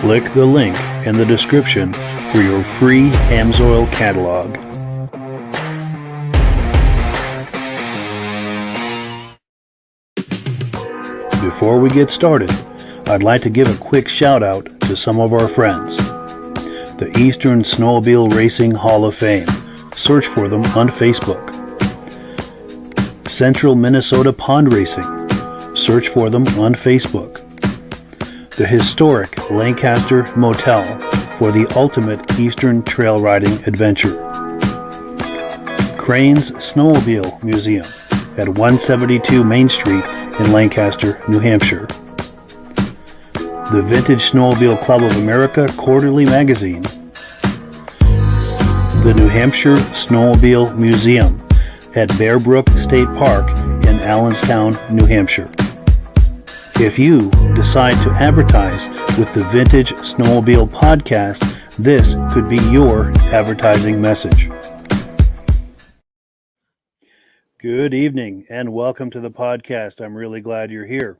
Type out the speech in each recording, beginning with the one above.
Click the link in the description for your free Amsoil catalog. Before we get started, I'd like to give a quick shout out to some of our friends. The Eastern Snowmobile Racing Hall of Fame. Search for them on Facebook. Central Minnesota Pond Racing. Search for them on Facebook. The historic Lancaster Motel for the ultimate Eastern trail riding adventure. Crane's Snowmobile Museum at 172 Main Street in Lancaster, New Hampshire. The Vintage Snowmobile Club of America Quarterly Magazine. The New Hampshire Snowmobile Museum at Bear Brook State Park in Allenstown, New Hampshire. If you decide to advertise with the Vintage Snowmobile Podcast, this could be your advertising message. Good evening and welcome to the podcast. I'm really glad you're here.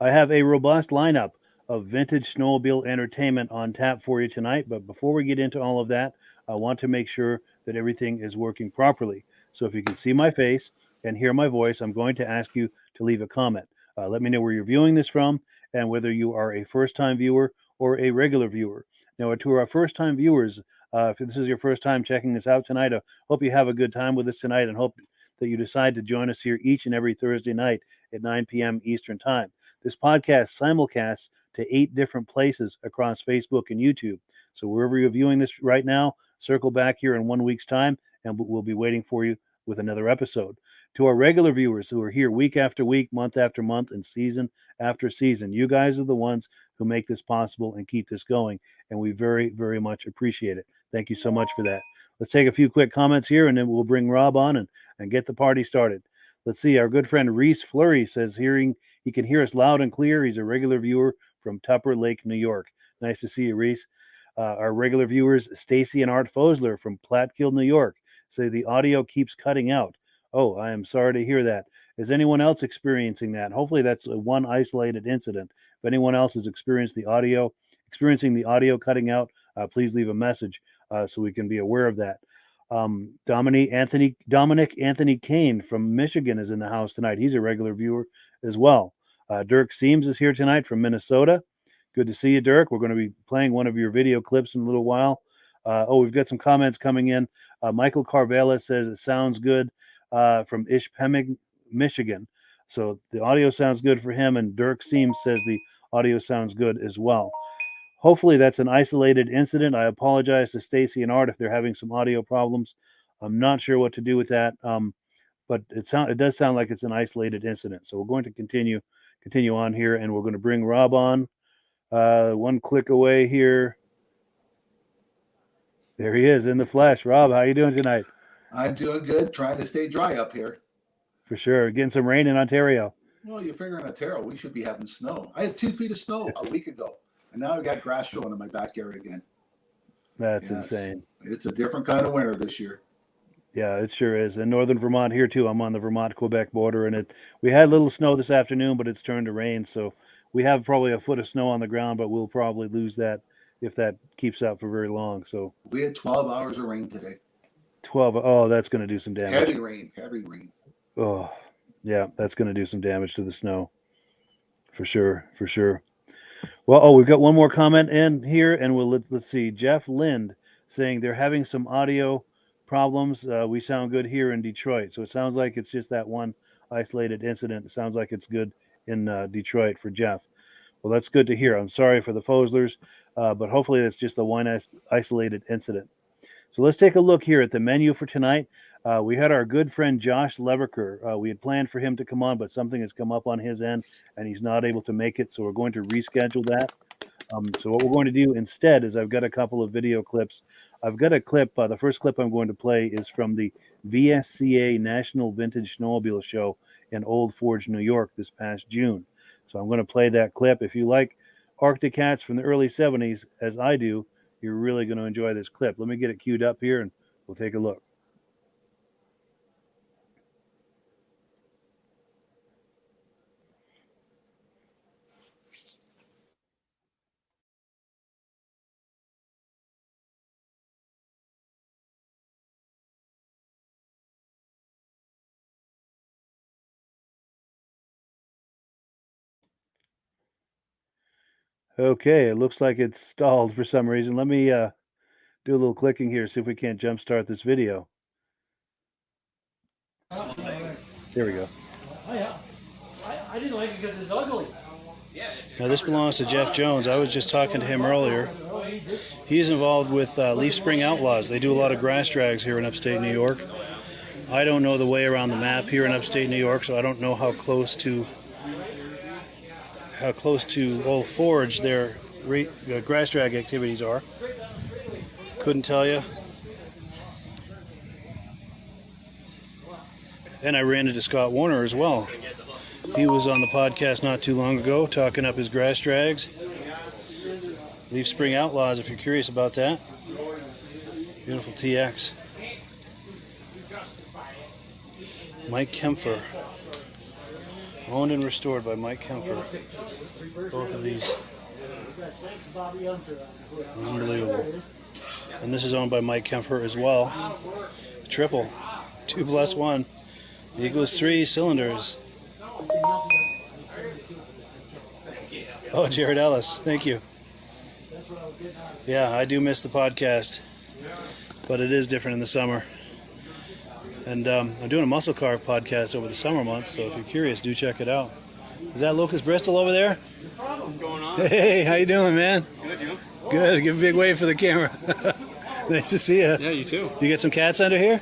I have a robust lineup of vintage snowmobile entertainment on tap for you tonight, but before we get into all of that, I want to make sure that everything is working properly. So if you can see my face and hear my voice, I'm going to ask you to leave a comment. Let me know where you're viewing this from and whether you are a first-time viewer or a regular viewer. Now, to our first-time viewers, if this is your first time checking this out tonight, I hope you have a good time with us tonight and hope that you decide to join us here each and every Thursday night at 9 p.m. Eastern Time. This podcast simulcasts to 8 different places across Facebook and YouTube. So wherever you're viewing this right now, circle back here in 1 week's time, and we'll be waiting for you with another episode. To our regular viewers who are here week after week, month after month, and season after season, you guys are the ones who make this possible and keep this going, and we very, very much appreciate it. Thank you so much for that. Let's take a few quick comments here, and then we'll bring Rob on and get the party started. Let's see. Our good friend Reese Fleury says he can hear us loud and clear. He's a regular viewer from Tupper Lake, New York. Nice to see you, Reese. Our regular viewers, Stacy and Art Fosler from Platkill, New York, say the audio keeps cutting out. Oh, I am sorry to hear that. Is anyone else experiencing that? Hopefully that's one isolated incident. If anyone else has experiencing the audio cutting out, please leave a message so we can be aware of that. Dominic Anthony Kane from Michigan is in the house tonight. He's a regular viewer as well. Dirk Seams is here tonight from Minnesota. Good to see you, Dirk. We're going to be playing one of your video clips in a little while. We've got some comments coming in. Michael Carvela says it sounds good from Ishpeming, Michigan. So the audio sounds good for him, and Dirk Seams says the audio sounds good as well. Hopefully that's an isolated incident. I apologize to Stacy and Art if they're having some audio problems. I'm not sure what to do with that, but it does sound like it's an isolated incident. So we're going to continue on here, and we're going to bring Rob on. One click away here. There he is in the flesh. Rob, how you doing tonight? I'm doing good, trying to stay dry up here. For sure. Getting some rain in Ontario. Well, you're figuring Ontario, we should be having snow. I had 2 feet of snow a week ago, and now I've got grass showing in my back area again. That's insane. It's a different kind of winter this year. Yeah, it sure is. In northern Vermont here too. I'm on the Vermont-Quebec border, and we had a little snow this afternoon, but it's turned to rain. So we have probably a foot of snow on the ground, but we'll probably lose that if that keeps up for very long. So we had 12 hours of rain today. 12. Oh, that's going to do some damage. Heavy rain. Oh, yeah, that's going to do some damage to the snow. For sure. Well, we've got one more comment in here, and let's see. Jeff Lind saying they're having some audio problems. We sound good here in Detroit. So it sounds like it's just that one isolated incident. It sounds like it's good in Detroit for Jeff. Well, that's good to hear. I'm sorry for the Foslers, but hopefully it's just the one isolated incident. So let's take a look here at the menu for tonight. We had our good friend Josh Leviker. We had planned for him to come on, but something has come up on his end, and he's not able to make it. So we're going to reschedule that. So what we're going to do instead is I've got a couple of video clips. I've got a clip. The first clip I'm going to play is from the VSCA National Vintage Snowmobile Show in Old Forge, New York this past June. So I'm going to play that clip. If you like Arctic Cats from the early 70s, as I do, you're really going to enjoy this clip. Let me get it queued up here, and we'll take a look. Okay, it looks like it's stalled for some reason. Let me do a little clicking here, see if we can't jumpstart this video. There we go. Oh, yeah. I didn't like it because it's ugly. Now, this belongs to Jeff Jones. I was just talking to him earlier. He's involved with Leaf Spring Outlaws. They do a lot of grass drags here in upstate New York. I don't know the way around the map here in upstate New York, so I don't know how close to Old Forge their grass drag activities are. Couldn't tell you. And I ran into Scott Warner as well. He was on the podcast not too long ago talking up his grass drags. Leaf Spring Outlaws, if you're curious about that. Beautiful TX. Mike Kempfer. Owned and restored by Mike Kempfer. Both of these. Unbelievable. And this is owned by Mike Kempfer as well. Triple. 2+1. Equals 3 cylinders. Oh, Jared Ellis. Thank you. Yeah, I do miss the podcast. But it is different in the summer. And I'm doing a muscle car podcast over the summer months, so if you're curious, do check it out. Is that Lucas Bristol over there? What's going on? Hey, how you doing, man? Good, you? Good. Give a big wave for the camera. Nice to see you. Yeah, you too. You get some cats under here?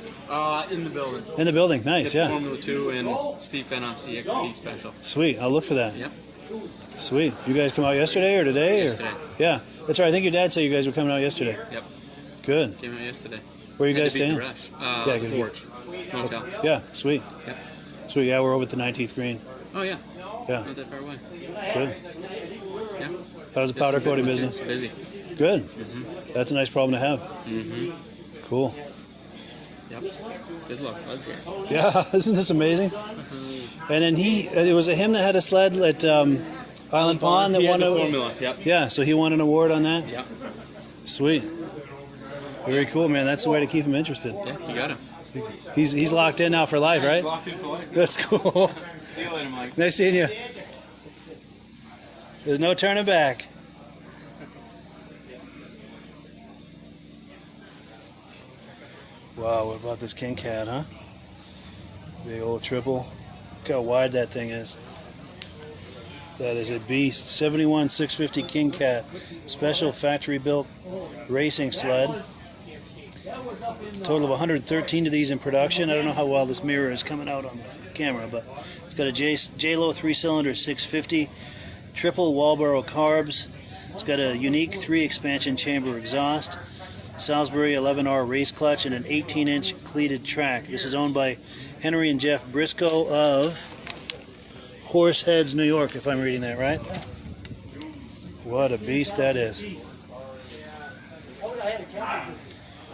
In the building. In the building. Nice, yeah. Formula 2 and Steve Fenoff CXT special. Sweet. I'll look for that. Yep. Sweet. You guys come out yesterday or today? Yesterday. Or? Yeah. That's right. I think your dad said you guys were coming out yesterday. Yep. Good. Came out yesterday. Where are you guys Had to beat staying? the rush. Yeah, the Forge. Motel. Yeah, sweet. Yep. Sweet. Yeah, we're over at the 19th green. Oh, yeah. Yeah. Not that far away. Good. Yeah. How's the powder coating business? Busy. Good. Mm-hmm. That's a nice problem to have. Mm-hmm. Cool. Yep. There's a lot of sleds here. Yeah, isn't this amazing? And then it was him that had a sled at Island Pond that He won had the a formula. Yep. Yeah, so he won an award on that. Yep. Sweet. Very cool, man. That's the way to keep him interested. Yeah, you got him. He's locked in now for life, right? Locked in for life. That's cool. See you later, Mike. Nice seeing you. There's no turning back. Wow, what about this King Cat, huh? Big old triple. Look how wide that thing is. That is a beast. 71 650 King Cat. Special factory built racing sled. Total of 113 of these in production. I don't know how well this mirror is coming out on the camera, but it's got a J-Lo 3-cylinder 650, triple Walboro carbs. It's got a unique 3-expansion chamber exhaust, Salisbury 11R race clutch, and an 18-inch cleated track. This is owned by Henry and Jeff Briscoe of Horseheads, New York, if I'm reading that right. What a beast that is.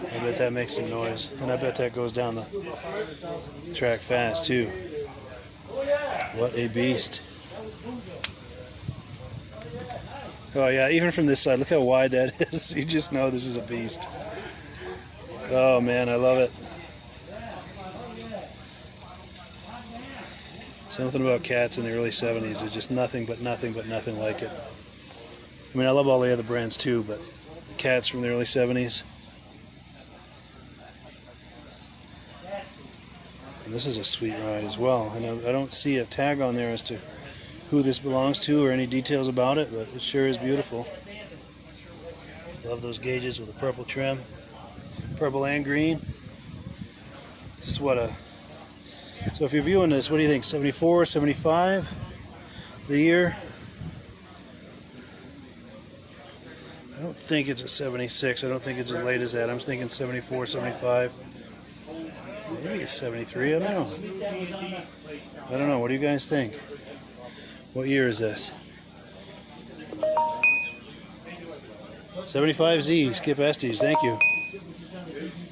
I bet that makes some noise, and I bet that goes down the track fast too. What a beast. Oh yeah, even from this side, look how wide that is. You just know this is a beast. Oh man, I love it. Something about cats in the early 70s. There's just nothing like it. I mean, I love all the other brands too, but the cats from the early 70s. And this is a sweet ride as well. And I don't see a tag on there as to who this belongs to or any details about it, but it sure is beautiful. Love those gauges with the purple trim. Purple and green. This is what a... So if you're viewing this, what do you think? 74, 75? The year? I don't think it's a 76. I don't think it's as late as that. I'm thinking 74, 75. Maybe it's 73. I don't know. I don't know. What do you guys think? What year is this? 75Z. Skip Estes. Thank you.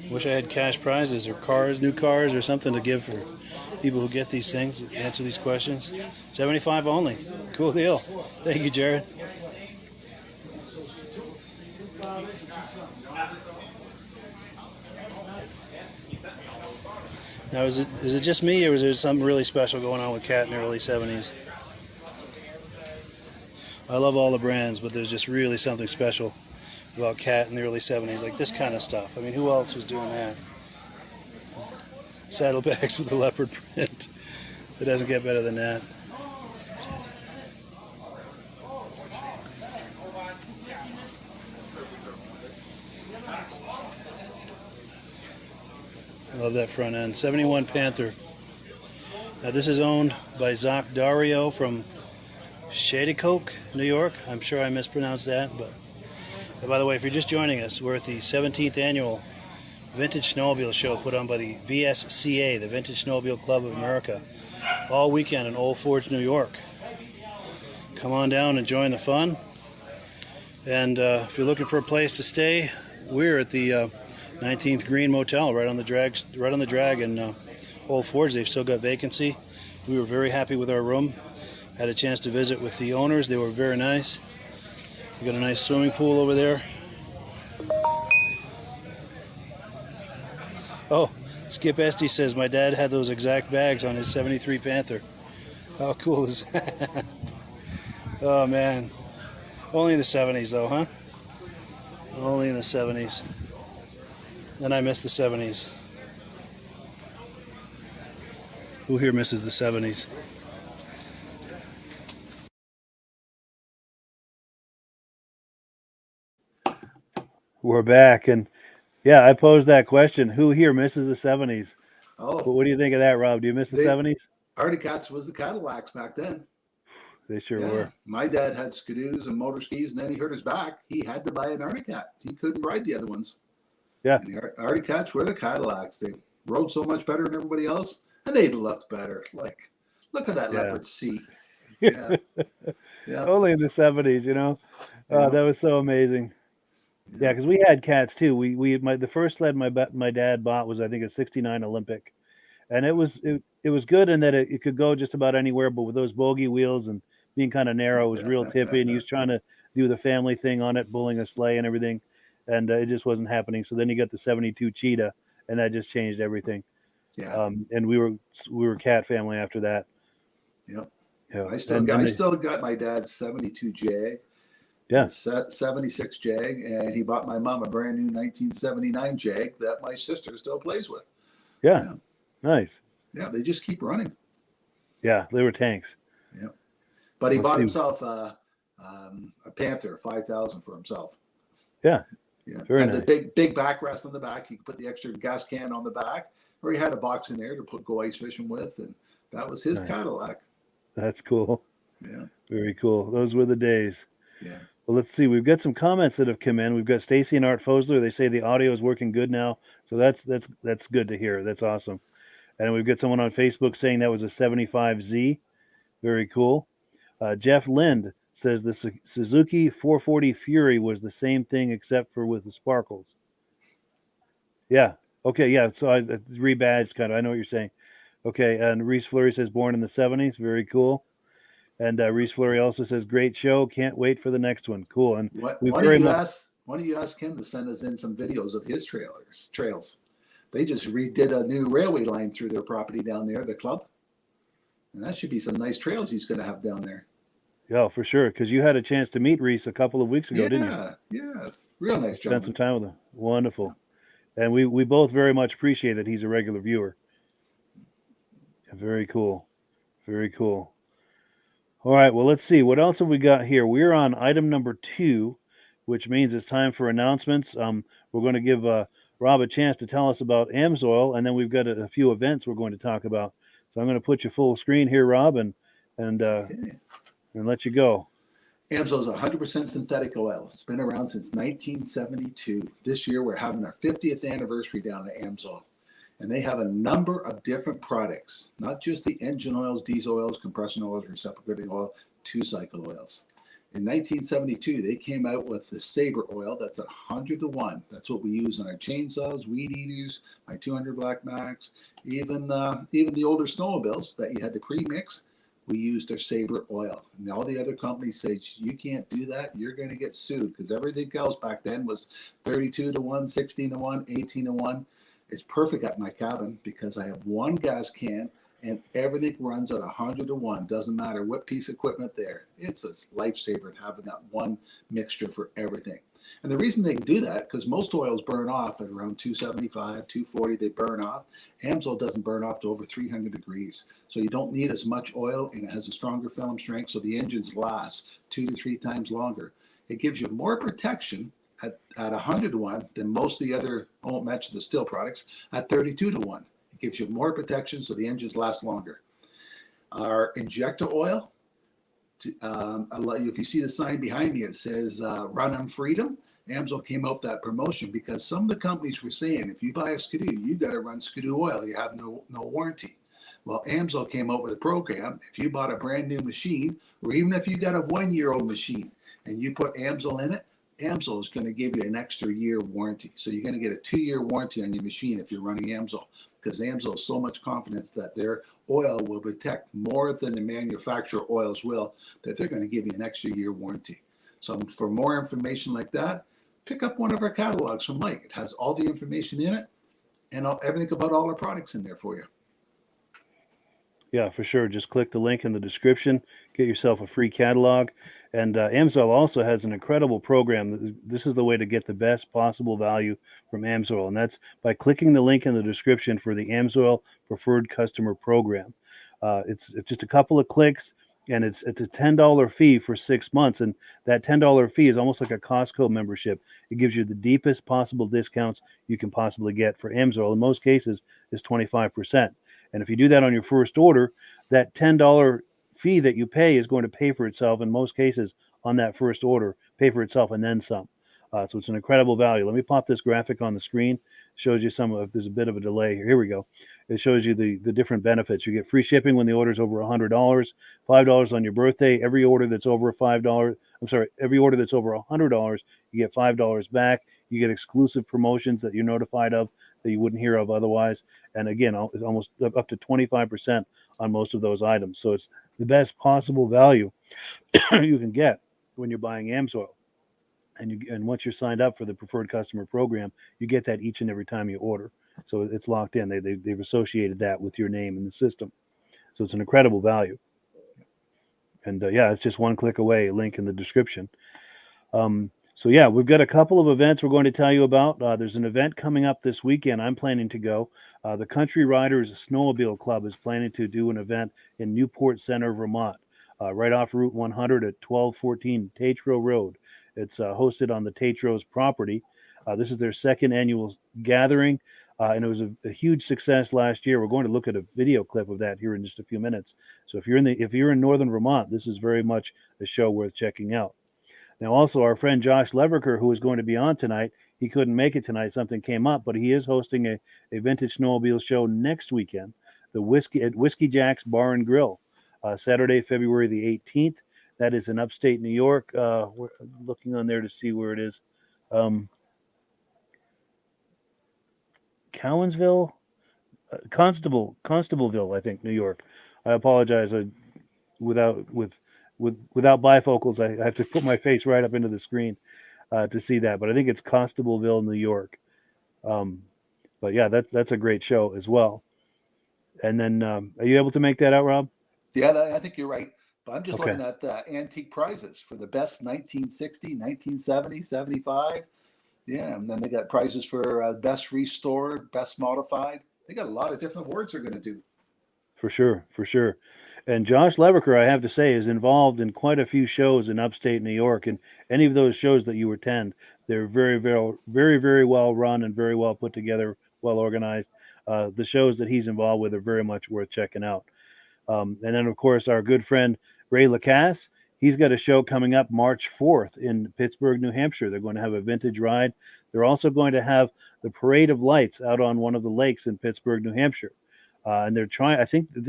Wish I had cash prizes or cars, new cars, or something to give for people who get these things, answer these questions. 75 only. Cool deal. Thank you, Jared. Now, is it just me, or is there something really special going on with Cat in the early 70s? I love all the brands, but there's just really something special about Cat in the early 70s, like this kind of stuff. I mean, who else was doing that? Saddlebags with a leopard print. It doesn't get better than that. I love that front end. 71 Panther. Now this is owned by Zach Dario from Shadycoke, New York. I'm sure I mispronounced that, but by the way, if you're just joining us, we're at the 17th annual Vintage Snowmobile Show put on by the VSCA, the Vintage Snowmobile Club of America, all weekend in Old Forge, New York. Come on down and join the fun. And if you're looking for a place to stay, we're at the 19th Green Motel right on the drag in Old Forge. They've still got vacancy. We were very happy with our room. Had a chance to visit with the owners. They were very nice. We got a nice swimming pool over there. Oh, Skip Estes says my dad had those exact bags on his 73 Panther. How cool is that? Oh man. Only in the 70s though, huh? Only in the 70s. And I miss the 70s. Who here misses the 70s? We're back, and yeah, I posed that question. Who here misses the 70s? Oh, What do you think of that, Rob? Do you miss the 70s? Arctic Cats was the Cadillacs back then. They sure were. My dad had skidoos and motor skis, and then he hurt his back. He had to buy an Arctic Cat. He couldn't ride the other ones. Yeah. And the Arctic Cats were the Cadillacs. They rode so much better than everybody else, and they looked better. Like, look at that leopard seat. Yeah. Yeah. Only in the 70s, you know. That was so amazing. Yeah, because we had cats too. The first sled my dad bought was, I think, a '69 Olympic, and it was good in that it could go just about anywhere, but with those bogey wheels and being kind of narrow, it was real tippy, and he was trying to do the family thing on it, bulling a sleigh and everything, and it just wasn't happening. So then you got the '72 Cheetah, and that just changed everything. Yeah. And we were cat family after that. Yep. Yeah. I still got my dad's '72 Jag. Yeah. 76 Jag, and he bought my mom a brand new 1979 Jag that my sister still plays with. Yeah. Nice. Yeah, they just keep running. Yeah, they were tanks. Yeah. But he bought himself a Panther 5000 for himself. Yeah. Yeah, Very had nice. the big backrest on the back. You could put the extra gas can on the back, or he had a box in there to go ice fishing with, and that was his Nice. Cadillac. That's cool. Yeah, Very cool. Those were the days. yeah. Well, let's see. We've got some comments that have come in. We've got Stacy and Art Fosler. They say the audio is working good now, so that's good to hear. That's awesome. And we've got someone on Facebook saying that was a 75Z. Very cool. Jeff Lind says the Suzuki 440 Fury was the same thing except for with the sparkles. Yeah. Okay. Yeah. So I rebadged kind of. I know what you're saying. Okay. And Reese Fleury says born in the 70s. Very cool. And Reese Fleury also says great show. Can't wait for the next one. Cool. And Why we don't very you much. ask him to send us in some videos of his trails? They just redid a new railway line through their property down there, the club, and that should be some nice trails he's going to have down there. Yeah, for sure. Because you had a chance to meet Reese a couple of weeks ago, didn't you? Yes, real nice Spent some gentleman. time with him. Wonderful. And we both very much appreciate that he's a regular viewer. Very cool. Very cool. All right. Well, let's see. What else have we got here? We're on item number 2, which means it's time for announcements. We're going to give Rob a chance to tell us about Amsoil, and then we've got a few events we're going to talk about. So I'm going to put you full screen here, Rob, and let you go. Amsoil is 100% synthetic oil. It's been around since 1972. This year, we're having our 50th anniversary down at Amsoil. And they have a number of different products, not just the engine oils, diesel oils, compression oils, reciprocating oil, 2-cycle oils. In 1972, they came out with the Sabre oil. That's 100-to-1. That's what we use on our chainsaws, weed eaters, my 200 Black Max, even the older snowmobiles that you had to pre-mix. We used their Sabre oil. And all the other companies say, you can't do that. You're going to get sued, because everything else back then was 32-to-1, 16-to-1, 18-to-1. It's perfect at my cabin because I have one gas can and everything runs at 100-to-1. Doesn't matter what piece of equipment there. It's a lifesaver having that one mixture for everything. And the reason they do that, because most oils burn off at around 275, 240, they burn off. Amsoil doesn't burn off to over 300 degrees. So you don't need as much oil, and it has a stronger film strength, so the engines last 2 to 3 times longer. It gives you more protection at 100-to-1 than most of the other, I won't mention the still products, at 32-to-1. It gives you more protection so the engines last longer. Our injector oil, if you see the sign behind me, it says run on freedom. Amsoil came out with that promotion because some of the companies were saying, if you buy a Skidoo, you got to run Skidoo oil. You have no warranty. Well, Amsoil came out with a program. If you bought a brand new machine, or even if you got a 1-year-old machine and you put Amsoil in it, Amsoil is going to give you an extra year warranty. So you're going to get a 2-year warranty on your machine if you're running Amsoil, because Amsoil has so much confidence that their oil will protect more than the manufacturer oils will, that they're going to give you an extra year warranty. So for more information like that, pick up one of our catalogs from Mike. It has all the information in it and everything about all our products in there for you. Yeah, for sure. Just click the link in the description, get yourself a free catalog. And Amsoil also has an incredible program. This is the way to get the best possible value from Amsoil, and that's by clicking the link in the description for the Amsoil Preferred Customer Program. It's just a couple of clicks, and it's a $10 fee for 6 months, and that $10 fee is almost like a Costco membership. It gives you the deepest possible discounts you can possibly get for Amsoil. In most cases, is 25%. And if you do that on your first order, that $10 fee that you pay is going to pay for itself in most cases on that first order, pay for itself and then some. So it's an incredible value. Let me pop this graphic on the screen. It shows you there's a bit of a delay here. Here we go. It shows you the different benefits. You get free shipping when the order is over $100, $5 on your birthday. Every order that's over every order that's over $100, you get $5 back. You get exclusive promotions that you're notified of that you wouldn't hear of otherwise. And again, it's almost up to 25% on most of those items. So it's the best possible value you can get when you're buying Amsoil. And once you're signed up for the Preferred Customer Program, you get that each and every time you order. So it's locked in. They've associated that with your name in the system. So it's an incredible value. And it's just one click away, link in the description. So we've got a couple of events we're going to tell you about. There's an event coming up this weekend. I'm planning to go. The Country Riders Snowmobile Club is planning to do an event in Newport Center, Vermont, right off Route 100 at 1214 Tatro Road. It's hosted on the Tatro's property. This is their second annual gathering, and it was a huge success last year. We're going to look at a video clip of that here in just a few minutes. So if you're in northern Vermont, this is very much a show worth checking out. Now, also our friend Josh Leviker, who is going to be on tonight, he couldn't make it tonight. Something came up, but he is hosting a vintage snowmobile show next weekend, the Whiskey Jack's Bar and Grill, Saturday, February the 18th. That is in upstate New York. We're looking on there to see where it is. Cowansville, Constableville, I think, New York. I apologize. Without bifocals, I have to put my face right up into the screen to see that. But I think it's Constableville, New York. But yeah, that's a great show as well. And then, are you able to make that out, Rob? Yeah, I think you're right. But I'm just looking at antique prizes for the best 1960, 1970, 75. Yeah, and then they got prizes for best restored, best modified. They got a lot of different awards they're going to do. For sure. And Josh Leviker, I have to say, is involved in quite a few shows in upstate New York. And any of those shows that you attend, they're very, very, very, very well run and very well put together, well organized. The shows that he's involved with are very much worth checking out. And then, of course, our good friend Ray Lacasse, he's got a show coming up March 4th in Pittsburgh, New Hampshire. They're going to have a vintage ride. They're also going to have the Parade of Lights out on one of the lakes in Pittsburgh, New Hampshire. And they're trying,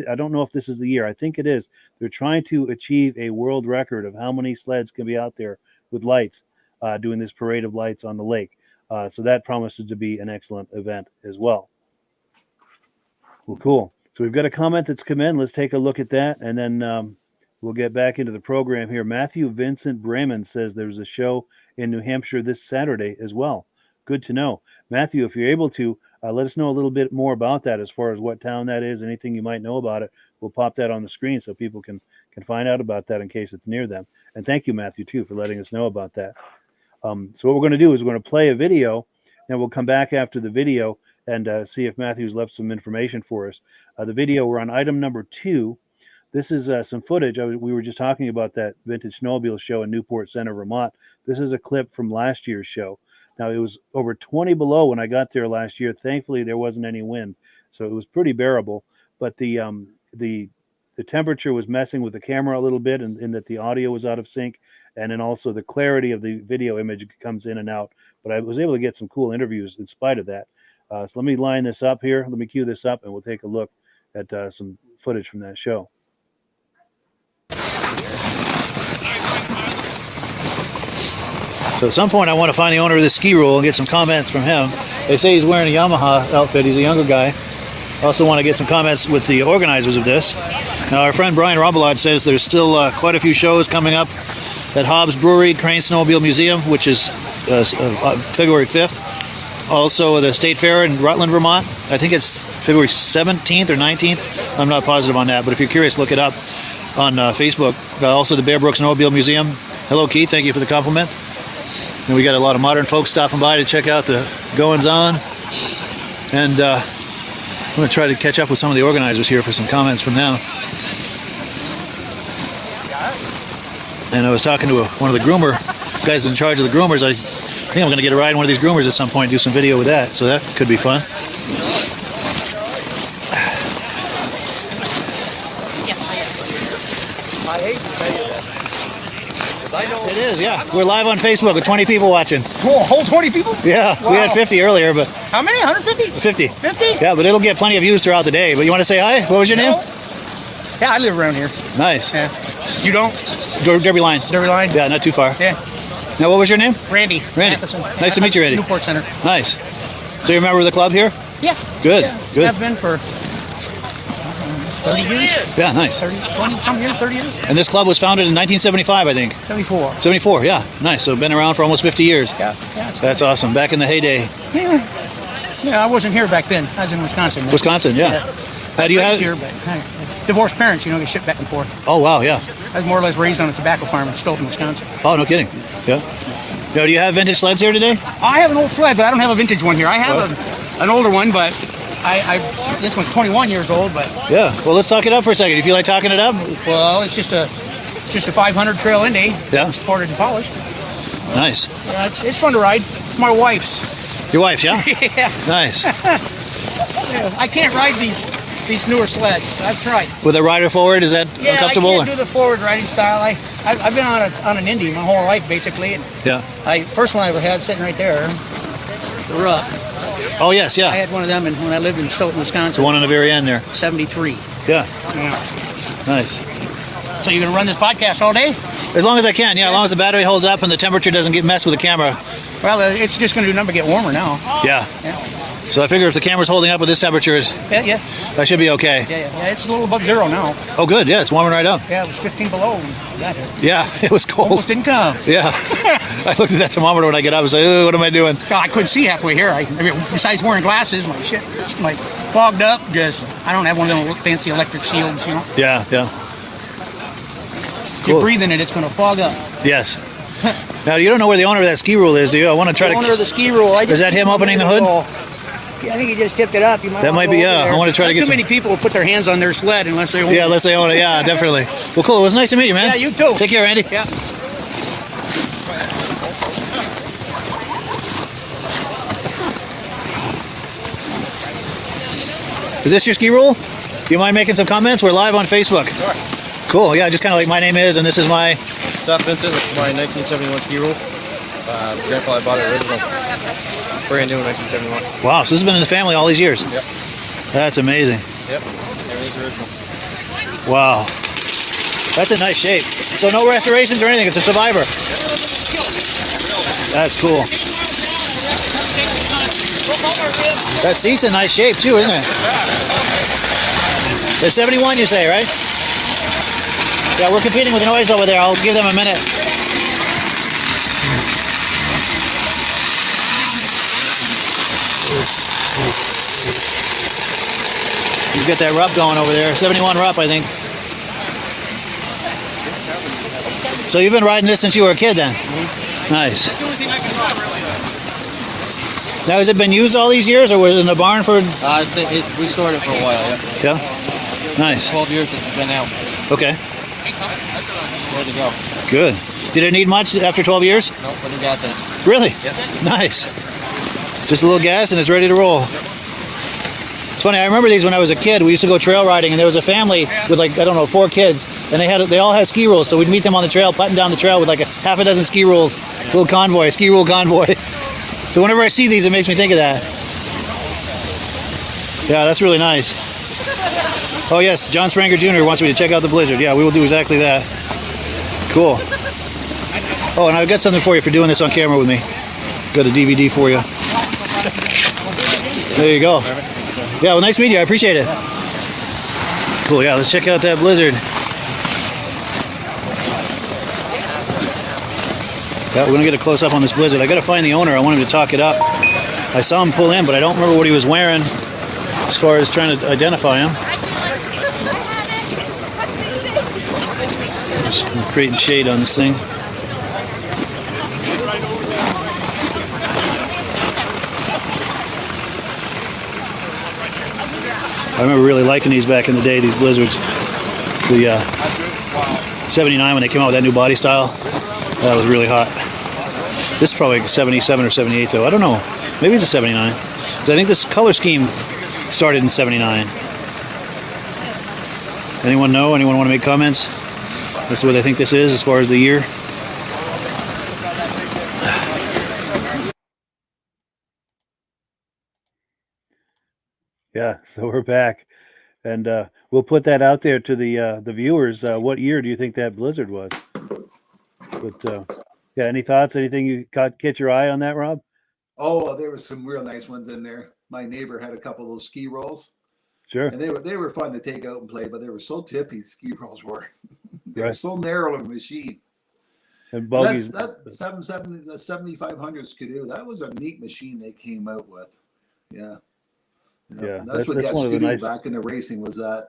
I don't know if this is the year. I think it is. They're trying to achieve a world record of how many sleds can be out there with lights doing this Parade of Lights on the lake. So that promises to be an excellent event as well. Well, cool. So we've got a comment that's come in. Let's take a look at that, and then we'll get back into the program here. Matthew Vincent Bremen says there's a show in New Hampshire this Saturday as well. Good to know. Matthew, if you're able to, let us know a little bit more about that as far as what town that is, anything you might know about it. We'll pop that on the screen so people can find out about that in case it's near them. And thank you, Matthew, too, for letting us know about that. So what we're going to do is we're going to play a video, and we'll come back after the video and see if Matthew's left some information for us. The video, we're on item number 2. This is some footage. We were just talking about that Vintage Snowmobile show in Newport Center, Vermont. This is a clip from last year's show. Now, it was over 20 below when I got there last year. Thankfully, there wasn't any wind, so it was pretty bearable. But the temperature was messing with the camera a little bit, and that the audio was out of sync, and then also the clarity of the video image comes in and out. But I was able to get some cool interviews in spite of that. So let me line this up here. Let me cue this up, and we'll take a look at some footage from that show. So at some point I want to find the owner of this ski roll and get some comments from him. They say he's wearing a Yamaha outfit. He's a younger guy. I also want to get some comments with the organizers of this. Now our friend Brian Robelot says there's still quite a few shows coming up at Hobbs Brewery, Crane Snowmobile Museum, which is February 5th. Also the State Fair in Rutland, Vermont. I think it's February 17th or 19th. I'm not positive on that, but if you're curious, look it up on Facebook. Also the Bear Brook Snowmobile Museum. Hello, Keith. Thank you for the compliment. And we got a lot of modern folks stopping by to check out the goings-on. And I'm going to try to catch up with some of the organizers here for some comments from them. And I was talking to one of the groomer guys in charge of the groomers. I think I'm going to get a ride in one of these groomers at some point and do some video with that. So that could be fun. I hate to tell you this. I know It is, yeah. We're live on Facebook with 20 people watching. Cool, whole 20 people? Yeah, wow. We had 50 earlier, but... How many? 150? 50. 50? Yeah, but it'll get plenty of views throughout the day. But you want to say hi? What was your name? Yeah, I live around here. Nice. Yeah. You don't? Derby Line. Derby Line? Yeah, not too far. Yeah. Now, what was your name? Randy. Matheson. Nice to meet you, Randy. Newport Center. Nice. So you're a member of the club here? Yeah. Good, Yeah. good. I've been for 30 years. Yeah, nice. 30, 20 some years, 30 years? And this club was founded in 1975, I think. 74. 74, yeah. Nice. So been around for almost 50 years. Yeah. Yeah. That's awesome. Back in the heyday. Yeah, I wasn't here back then. I was in Wisconsin. Man. Wisconsin, yeah. I Do you raised have... here, but divorced parents, you know, they ship back and forth. Oh, wow, yeah. I was more or less raised on a tobacco farm in Stoughton, Wisconsin. Oh, no kidding. Yeah. Now, do you have vintage sleds here today? I have an old sled, but I don't have a vintage one here. I have an older one, but this one's 21 years old. But Yeah. Well, let's talk it up for a second. You feel like talking it up? well, it's just a 500 Trail Indy. Yeah. Supported and polished. Nice. Yeah, it's fun to ride. My wife's. Your wife's, yeah? Yeah. Nice. Yeah, I can't ride these newer sleds. I've tried. With a rider forward, is that Yeah, uncomfortable? I can't do the forward riding style. I've been on an Indy my whole life basically. And Yeah. first one I ever had sitting right there, the Rupp. Oh, yes, I yeah. had one of them when I lived in Stoughton, The Wisconsin. one on the very end there. 73. Yeah. Yeah. Nice. So you're gonna run this podcast all day? As long as I can, yeah. As long as the battery holds up and the temperature doesn't get messed with the camera. Well, it's just gonna do nothing but get warmer now. Yeah. Yeah. So I figure if the camera's holding up with this temperature, Yeah. I should be okay. Yeah. It's a little above zero now. Oh, good. Yeah, it's warming right up. Yeah, it was 15 below when I got here. Yeah, it was cold. Almost didn't come. Yeah. I looked at that thermometer when I get up. I was like, oh, what am I doing? God, I couldn't see halfway here. I mean, besides wearing glasses, my shit, like fogged up. I don't have one of them fancy electric shields, you know. Yeah. If Cool. you breathe in it, it's gonna fog up. Yes. Now, you don't know where the owner of that ski rule is, do you? I want to try The owner of to... the ski rule. Is that him opening the hood? Yeah, I think he just tipped it up. You might That wanna might be, go over yeah. there. I want to try to Not get too some... many people will put their hands on their sled unless they. Yeah, unless they own it. Yeah, definitely. Well, cool. It was nice to meet you, man. Yeah, you too. Take care, Andy. Yeah. Is this your ski rule? Do you mind making some comments? We're live on Facebook. Sure. Cool. Yeah, just kind of like my name is, and this is my... Seth Vincent, this is my 1971 ski rule. Grandfather bought it original. Brand new in 1971. Wow, so this has been in the family all these years. Yep. That's amazing. Yep. Everything's original. Wow. That's in nice shape. So no restorations or anything. It's a survivor. That's cool. That seat's in nice shape too, isn't it? They're 71, you say, right? Yeah, we're competing with noise over there. I'll give them a minute. You get that Rupp going over there. 71 Rupp, I think. So you've been riding this since you were a kid then? Nice. Now, has it been used all these years, or was it in the barn for... We stored it for a while, yeah. Yeah? Nice. 12 years since it's been out. Okay. Ready to go. Good. Did it need much after 12 years? Nope, put new gas in it. Really? Yep. Nice. Just a little gas and it's ready to roll. It's funny, I remember these when I was a kid. We used to go trail riding, and there was a family with, like, I don't know, 4 kids, and they all had ski rules, so we'd meet them on the trail, putting down the trail with like a half a dozen ski rules. Little convoy, ski rule convoy. So whenever I see these, it makes me think of that. Yeah, that's really nice. Oh yes, John Spranger Jr. wants me to check out the Blizzard. Yeah, we will do exactly that. Cool. Oh, and I've got something for you for doing this on camera with me. Got a DVD for you. There you go. Yeah, well, nice meeting you. I appreciate it. Cool, yeah, let's check out that Blizzard. Yeah, we're gonna get a close up on this Blizzard. I gotta find the owner. I want him to talk it up. I saw him pull in, but I don't remember what he was wearing as far as trying to identify him. Just creating shade on this thing. I remember really liking these back in the day, these Blizzards. The 79 when they came out with that new body style. That was really hot. This is probably like 77 or 78 though. I don't know. Maybe it's a 79. 'Cause I think this color scheme started in 79. Anyone know? Anyone want to make comments? That's what I think this is as far as the year. Yeah, so we're back, and we'll put that out there to the viewers. What year do you think that Blizzard was? But yeah, any thoughts? Anything you catch your eye on that, Rob? Oh, there were some real nice ones in there. My neighbor had a couple of those ski rolls, Sure. and they were fun to take out and play, but they were so tippy. Ski rolls were. They were Right. so narrow of a machine. And That's bogies. that 770, the 7500 Skidoo. That was a neat machine they came out with. Yeah. Yeah, That's what that's got one of the Skidoo nice- back in the racing was that.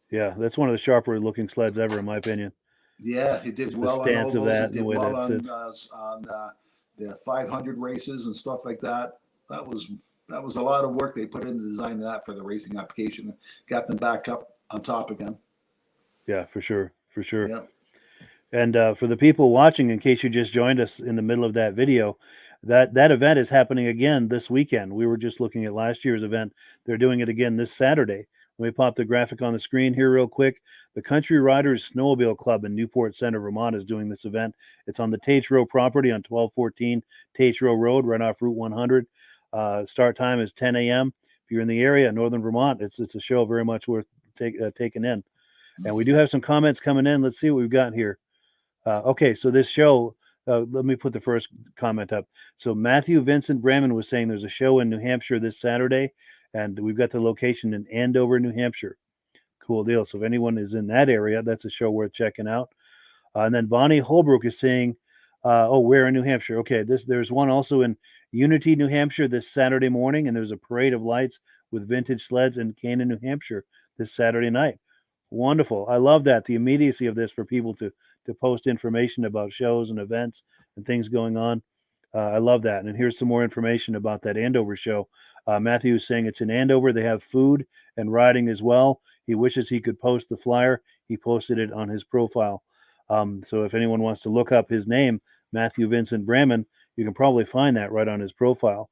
Yeah, that's one of the sharper looking sleds ever, in my opinion. Yeah, it did Just the well on stance of ovals. that It and did the way well that on the 500 races and stuff like that. That was a lot of work they put into designing that for the racing application. Got them back up on top again. Yeah, for sure, for sure. Yeah. And for the people watching, in case you just joined us in the middle of that video, that event is happening again this weekend. We were just looking at last year's event. They're doing it again this Saturday. Let me pop the graphic on the screen here real quick. The Country Riders Snowmobile Club in Newport Center, Vermont is doing this event. It's on the Tates Row property on 1214 Tates Row Road, right off Route 100. Start time is 10 a.m. If you're in the area, Northern Vermont, it's a show very much worth taking in. And we do have some comments coming in. Let's see what we've got here. Okay, so this show, let me put the first comment up. So Matthew Vincent Bremen was saying there's a show in New Hampshire this Saturday, and we've got the location in Andover, New Hampshire. Cool deal. So if anyone is in that area, that's a show worth checking out. And then Bonnie Holbrook is saying, where in New Hampshire? Okay, there's one also in Unity, New Hampshire this Saturday morning, and there's a parade of lights with vintage sleds in Canaan, New Hampshire this Saturday night. Wonderful. I love that, the immediacy of this for people to post information about shows and events and things going on. I love that. And here's some more information about that Andover show. Matthew is saying it's in Andover. They have food and riding as well. He wishes he could post the flyer. He posted it on his profile. So if anyone wants to look up his name, Matthew Vincent Bremen, you can probably find that right on his profile.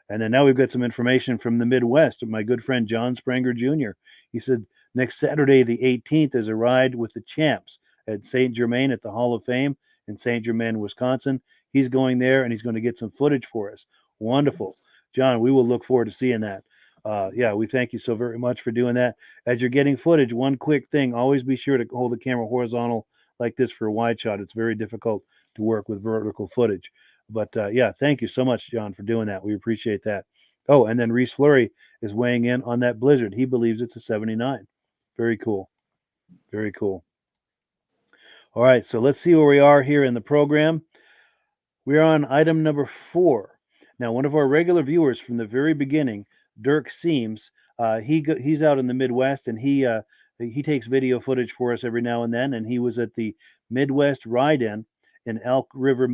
And then now we've got some information from the Midwest. My good friend John Spranger Jr. He said next Saturday, the 18th, is a ride with the champs at St. Germain at the Hall of Fame in St. Germain, Wisconsin. He's going there and he's going to get some footage for us. Wonderful. John, we will look forward to seeing that. We thank you so very much for doing that. As you're getting footage, one quick thing, always be sure to hold the camera horizontal like this for a wide shot. It's very difficult to work with vertical footage. But thank you so much, John, for doing that. We appreciate that. Oh, and then Reese Fleury is weighing in on that Blizzard. He believes it's a 79. Very cool. Very cool. All right, so let's see where we are here in the program. We're on item number 4. Now, one of our regular viewers from the very beginning, Dirk Seams, he's out in the Midwest, and he takes video footage for us every now and then, and he was at the Midwest Ride-In in Elk River,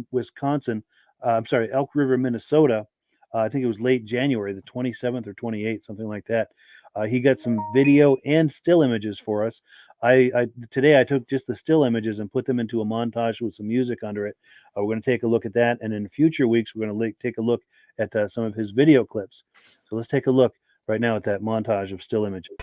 Minnesota. I think it was late January, the 27th or 28th, something like that. He got some video and still images for us. Today I took just the still images and put them into a montage with some music under it. We're going to take a look at that, and in future weeks we're going to take a look at some of his video clips. So let's take a look right now at that montage of still images.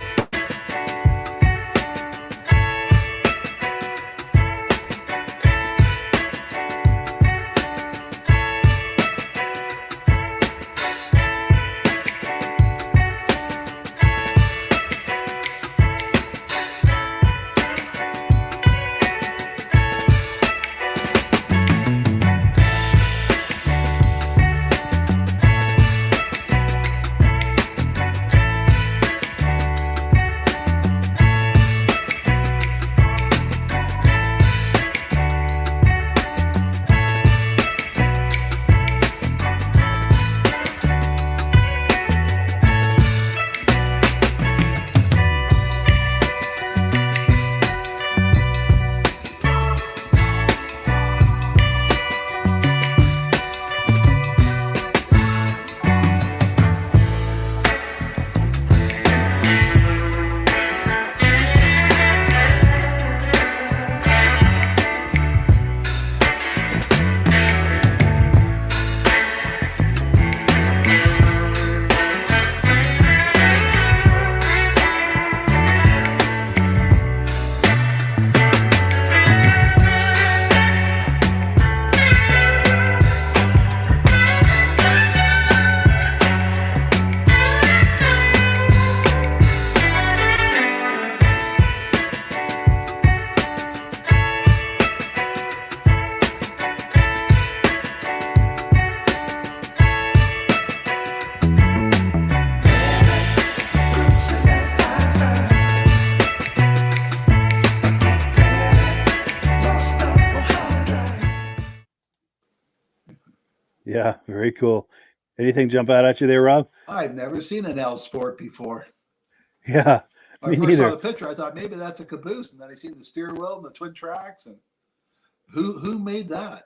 Yeah, very cool. Anything jump out at you there, Rob? I've never seen an L Sport before. Yeah, When I first saw the picture, I thought maybe that's a caboose, and then I seen the steer wheel and the twin tracks. And who made that?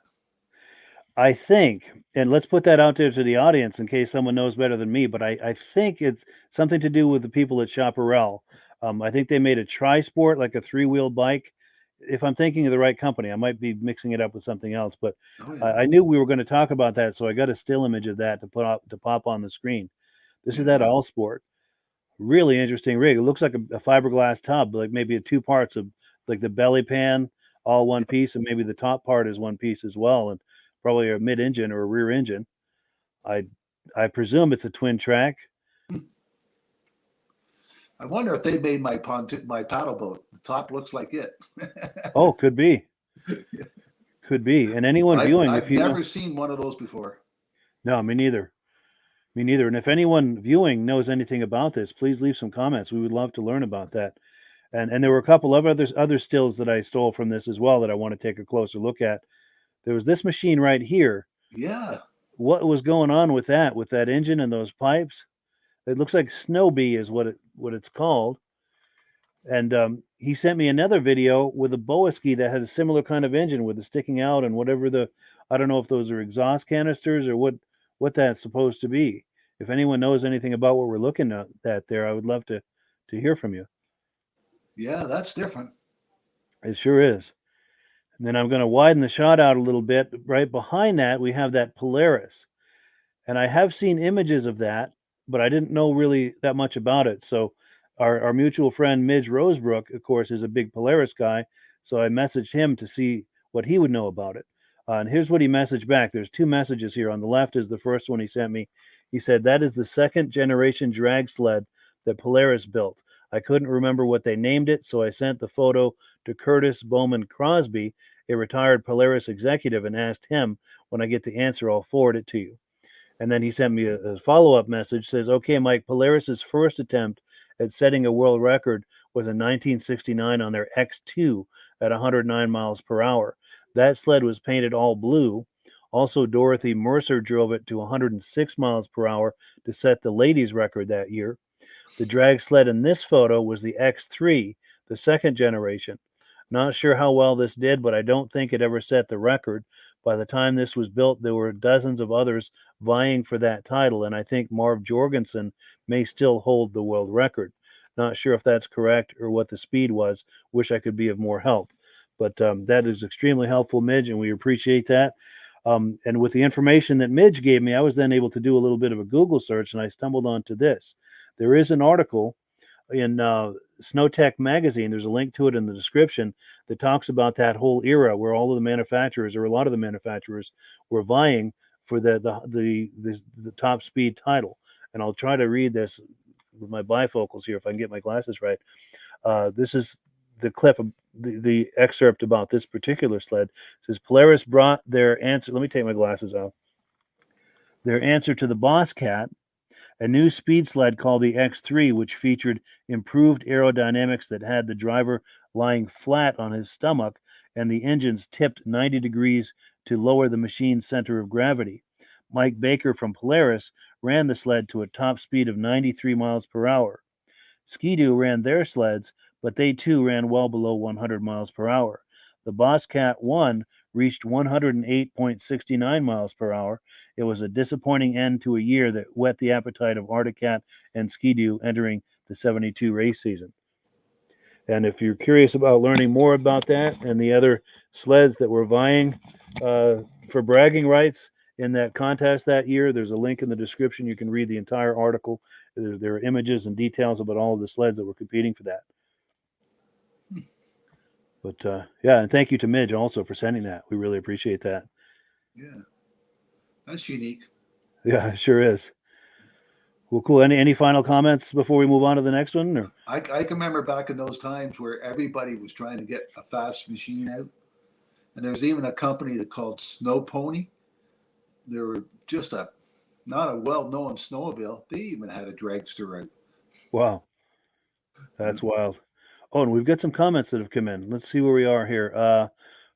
I think, and let's put that out there to the audience in case someone knows better than me, but I think it's something to do with the people at Chaparral. I think they made a tri-sport, like a 3-wheel bike. if I'm thinking of the right company, I might be mixing it up with something else, but Oh, yeah. I knew we were going to talk about that, so I got a still image of that to pop on the screen. This is that Yeah. All Sport. Really interesting rig. It looks like a fiberglass tub, like maybe two parts of like the belly pan, all one piece, and maybe the top part is one piece as well, and probably a mid engine or a rear engine. I presume it's a twin track. I wonder if they made my paddle boat. The top looks like it. Oh, could be. Could be. And anyone viewing, I've if you never seen one of those before. No, me neither. Me neither. And if anyone viewing knows anything about this, please leave some comments. We would love to learn about that. And there were a couple of other stills that I stole from this as well that I want to take a closer look at. There was this machine right here. Yeah. What was going on with that engine and those pipes? It looks like Snowbee is what it's called. And he sent me another video with a Boaski that had a similar kind of engine with it sticking out and whatever I don't know if those are exhaust canisters or what that's supposed to be. If anyone knows anything about what we're looking at there, I would love to hear from you. Yeah, that's different. It sure is. And then I'm going to widen the shot out a little bit. Right behind that, we have that Polaris. And I have seen images of that, but I didn't know really that much about it. So our mutual friend, Midge Rosebrook, of course, is a big Polaris guy. So I messaged him to see what he would know about it. And here's what he messaged back. There's two messages here. On the left is the first one he sent me. He said, that is the second generation drag sled that Polaris built. I couldn't remember what they named it, so I sent the photo to Curtis Bowman Crosby, a retired Polaris executive, and asked him, when I get the answer, I'll forward it to you. And then he sent me a follow-up message, says, okay, Mike, Polaris's first attempt at setting a world record was in 1969 on their X2 at 109 miles per hour. That sled was painted all blue. Also, Dorothy Mercer drove it to 106 miles per hour to set the ladies' record that year. The drag sled in this photo was the X3, the second generation. Not sure how well this did, but I don't think it ever set the record. By the time this was built, there were dozens of others vying for that title, and I think Marv Jorgensen may still hold the world record. Not sure if that's correct or what the speed was. Wish I could be of more help. But that is extremely helpful, Midge, and we appreciate that. And with the information that Midge gave me, I was then able to do a little bit of a Google search, and I stumbled onto this. There is an article in Snowtech magazine. There's a link to it in the description that talks about that whole era where all of the manufacturers, or a lot of the manufacturers, were vying for the top speed title. And I'll try to read this with my bifocals here if I can get my glasses right. This is the clip of the excerpt about this particular sled. It says Polaris brought their answer. Let me take my glasses off. Their answer to the Boss Cat, a new speed sled called the X3, which featured improved aerodynamics that had the driver lying flat on his stomach and the engines tipped 90 degrees to lower the machine's center of gravity. Mike Baker from Polaris ran the sled to a top speed of 93 miles per hour. Ski-Doo ran their sleds, but they too ran well below 100 miles per hour. The Boss Cat 1 reached 108.69 miles per hour. It was a disappointing end to a year that whet the appetite of Arctic Cat and Ski-Doo entering the 72 race season. And if you're curious about learning more about that and the other sleds that were vying for bragging rights in that contest that year, there's a link in the description. You can read the entire article. There are images and details about all of the sleds that were competing for that. But yeah, and thank you to Midge also for sending that. We really appreciate that. Yeah, that's unique. Yeah, it sure is. Well, cool. Any final comments before we move on to the next one? Or? I can remember back in those times where everybody was trying to get a fast machine out. And there's even a company that called Snow Pony. They were just not a well-known snowmobile. They even had a dragster out. Wow. That's wild. Oh, and we've got some comments that have come in. Let's see where we are here.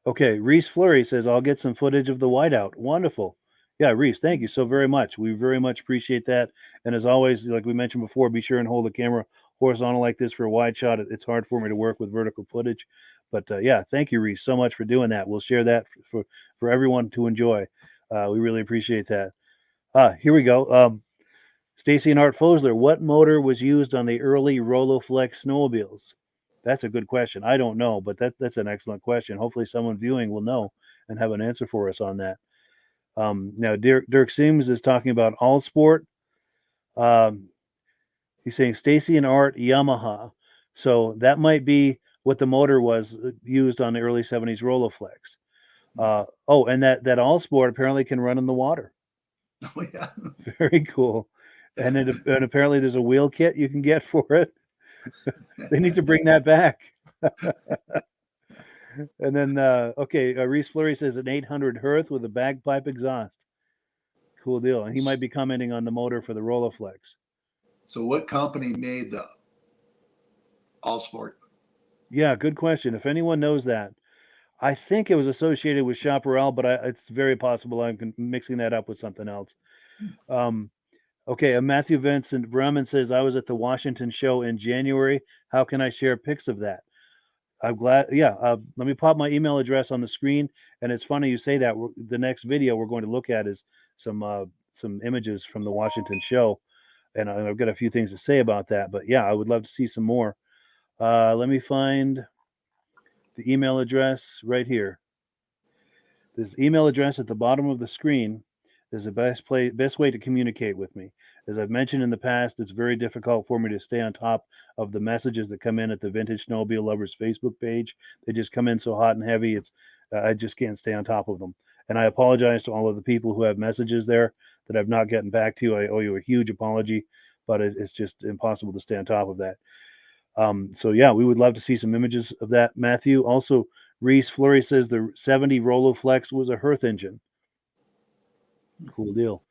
Okay, Reese Fleury says, I'll get some footage of the whiteout. Wonderful. Yeah, Reese, thank you so very much. We very much appreciate that. And as always, like we mentioned before, be sure and hold the camera horizontal like this for a wide shot. It's hard for me to work with vertical footage. But yeah, thank you, Reese, so much for doing that. We'll share that for everyone to enjoy. We really appreciate that. Here we go. Stacy and Art Fosler, what motor was used on the early Roloflex snowmobiles? That's a good question. I don't know, but that's an excellent question. Hopefully someone viewing will know and have an answer for us on that. Now, Dirk Sims is talking about All Sport. He's saying Stacy and Art Yamaha. So that might be what the motor was used on the early 70s Rolleiflex. And that All Sport apparently can run in the water. Oh, yeah. Very cool. And apparently there's a wheel kit you can get for it. They need to bring that back. And then, Reese Fleury says an 800 Hearth with a bagpipe exhaust. Cool deal. And he might be commenting on the motor for the Rolleiflex. So what company made the All Sport? Yeah, good question. If anyone knows that, I think it was associated with Chaparral, but it's very possible I'm mixing that up with something else. Matthew Vincent Bremen says, I was at the Washington show in January. How can I share pics of that? I'm glad. Yeah. Let me pop my email address on the screen. And it's funny you say that. The next video we're going to look at is some images from the Washington show. And I've got a few things to say about that. But yeah, I would love to see some more. Let me find the email address right here. This email address at the bottom of the screen is the best way to communicate with me. As I've mentioned in the past, it's very difficult for me to stay on top of the messages that come in at the Vintage Snowmobile Lovers Facebook page. They just come in so hot and heavy. I just can't stay on top of them. And I apologize to all of the people who have messages there that I've not gotten back to. I owe you a huge apology, but it's just impossible to stay on top of that. We would love to see some images of that, Matthew. Also, Reese Fleury says the 70 Rolleiflex was a Hearth engine. Cool deal.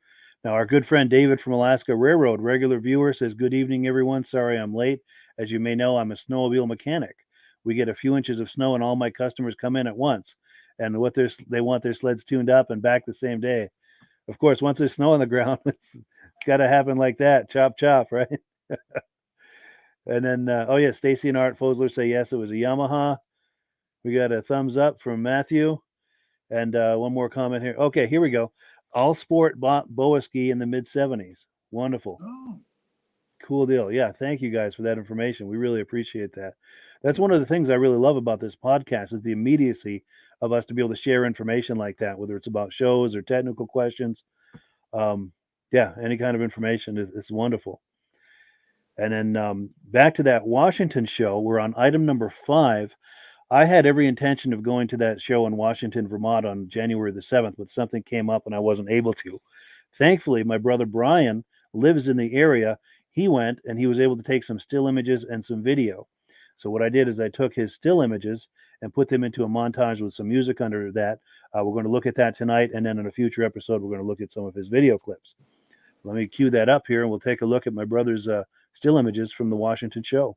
Now, our good friend David from Alaska Railroad, regular viewer, says, good evening, everyone. Sorry I'm late. As you may know, I'm a snowmobile mechanic. We get a few inches of snow and all my customers come in at once. And they want their sleds tuned up and back the same day. Of course, once there's snow on the ground, it's got to happen like that. Chop, chop, right? And then, Stacy and Art Fosler say, yes, it was a Yamaha. We got a thumbs up from Matthew. And one more comment here. Okay, here we go. All Sport bought Boa Ski in the mid-70s. Wonderful. Oh. Cool deal. Yeah, thank you guys for that information. We really appreciate that. That's one of the things I really love about this podcast is the immediacy of us to be able to share information like that, whether it's about shows or technical questions. Any kind of information is wonderful. And then back to that Washington show, we're on item number 5. I had every intention of going to that show in Washington, Vermont on January the 7th, but something came up and I wasn't able to. Thankfully, my brother Brian lives in the area. He went and he was able to take some still images and some video. So what I did is I took his still images and put them into a montage with some music under that. We're going to look at that tonight. And then in a future episode, we're going to look at some of his video clips. Let me cue that up here and we'll take a look at my brother's still images from the Washington show.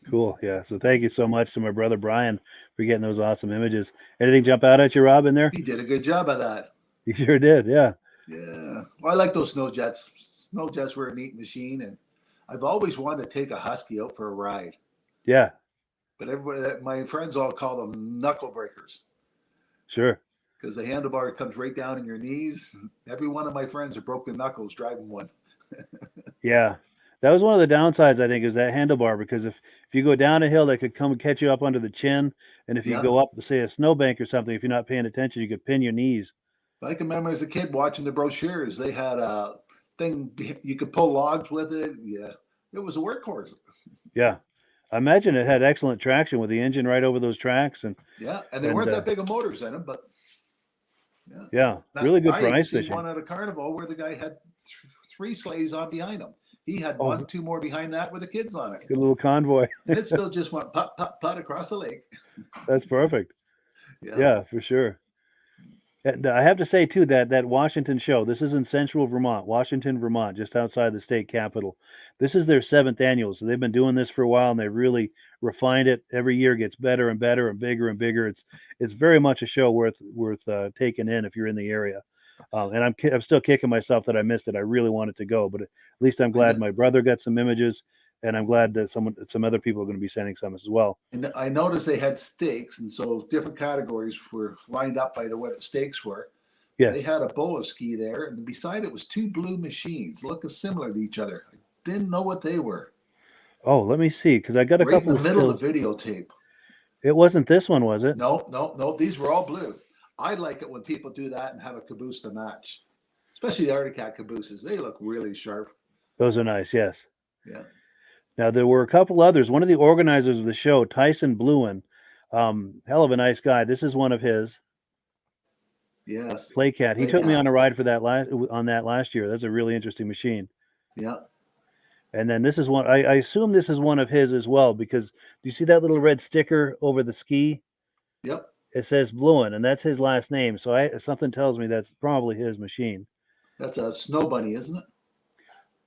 Cool. Yeah. So thank you so much to my brother Brian for getting those awesome images. Anything jump out at you, Rob, in there? He did a good job of that. You sure did. Yeah. Yeah. Well, I like those snow jets. Snow jets were a neat machine, and I've always wanted to take a Husky out for a ride. Yeah. But everybody, my friends all call them knuckle breakers Sure. because the handlebar comes right down in your knees. Every one of my friends have broke their knuckles driving one. Yeah. That was one of the downsides, I think, is that handlebar, because if you go down a hill, they could come and catch you up under the chin. And if you Yeah. go up, say, a snowbank or something, if you're not paying attention, you could pin your knees. I can remember as a kid watching the brochures. They had a thing you could pull logs with it. Yeah, it was a workhorse. Yeah. I imagine it had excellent traction with the engine right over those tracks. And Yeah, and they And, weren't uh, that big of motors in them, but yeah, Now, really good I for had ice seen fishing. one at a carnival where the guy had three sleighs on behind him. He had Oh. 2 more behind that with the kids on it. Good little convoy. And it still just went put, put, put across the lake. That's perfect. Yeah, for sure. And I have to say too that Washington show. This is in central Vermont, Washington, Vermont, just outside the state capital. This is their 7th annual, so they've been doing this for a while, and they've really refined it. Every year gets better and better and bigger and bigger. It's very much a show worth taking in if you're in the area. And I'm still kicking myself that I missed it. I really wanted to go, but at least I'm glad my brother got some images, and I'm glad that some other people are going to be sending some as well. And I noticed they had stakes, and so different categories were lined up by what the stakes were. Yeah. They had a boa ski there, and beside it was 2 blue machines, looking similar to each other. I didn't know what they were. Oh, let me see, because I got a Right in couple the of middle stills. of the videotape. It wasn't this one, was it? No. These were all blue. I like it when people do that and have a caboose to match, especially the Arctic Cat cabooses. They look really sharp. Those are nice. Yes. Yeah. Now, there were a couple others. One of the organizers of the show, Tyson Bluen, hell of a nice guy. This is one of his. Yes. Playcat. He took me Playcat. on a ride for that last year. That's a really interesting machine. Yeah. And then this is one. I assume this is one of his as well, because do you see that little red sticker over the ski? Yep. It says Bluen, and that's his last name. So something tells me that's probably his machine. That's a snow bunny, isn't it?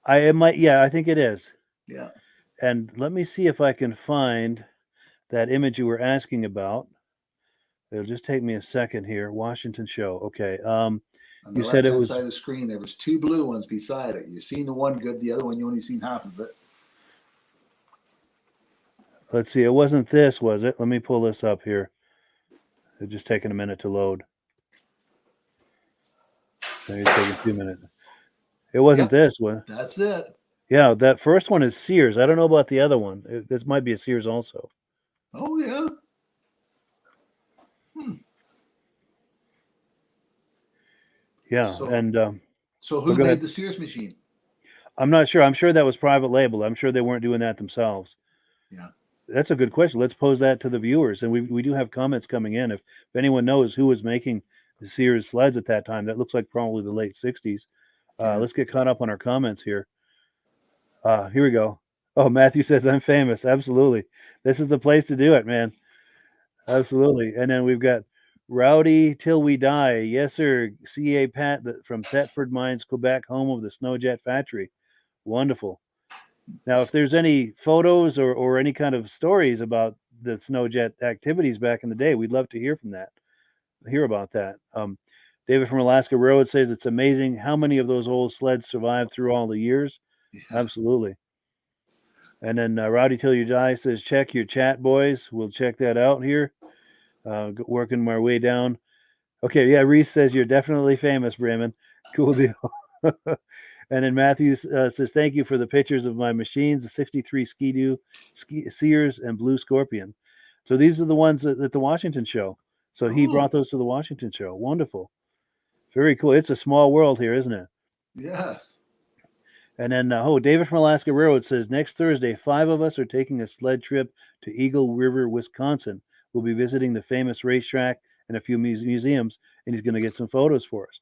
I think it is. Yeah. And let me see if I can find that image you were asking about. It'll just take me a second here. Washington show. Okay. On the You said it right-hand was- side of the screen, there was 2 blue ones beside it. You've seen the one good, the other one you only seen half of it. Let's see. It wasn't this, was it? Let me pull this up here. It's just taking a minute to load. Maybe it's taking 2 minutes. It wasn't this one. That's it. Yeah, that first one is Sears. I don't know about the other one. This might be a Sears also. Oh, yeah. Yeah, So- and So who go made ahead. the Sears machine? I'm not sure. I'm sure that was private label. I'm sure they weren't doing that themselves. Yeah. That's a good question. Let's pose that to the viewers, and we do have comments coming in. If anyone knows who was making the Sears sleds at that time, that looks like probably the late '60s. Let's get caught up on our comments here. Here we go. Oh, Matthew says I'm famous. Absolutely, this is the place to do it, man. Absolutely. And then we've got Rowdy Till We Die. Yes, sir. C.A. Pat from Thetford Mines, Quebec, home of the Snowjet Factory. Wonderful. Now, if there's any photos or any kind of stories about the Snowjet activities back in the day, we'd love to hear about that. David from Alaska Road says it's amazing how many of those old sleds survived through all the years. Yeah. Absolutely. And then Rowdy Till You Die says, check your chat, boys. We'll check that out here. Working my way down. Okay, yeah, Reese says you're definitely famous, Bremen. Cool deal. And then Matthew says, thank you for the pictures of my machines, the 63 Ski-Doo, Sears, and Blue Scorpion. So these are the ones at the Washington show. So he Cool. brought those to the Washington show. Wonderful. Very cool. It's a small world here, isn't it? Yes. And then, David from Alaska Railroad says, next Thursday, 5 of us are taking a sled trip to Eagle River, Wisconsin. We'll be visiting the famous racetrack and a few museums, and he's going to get some photos for us.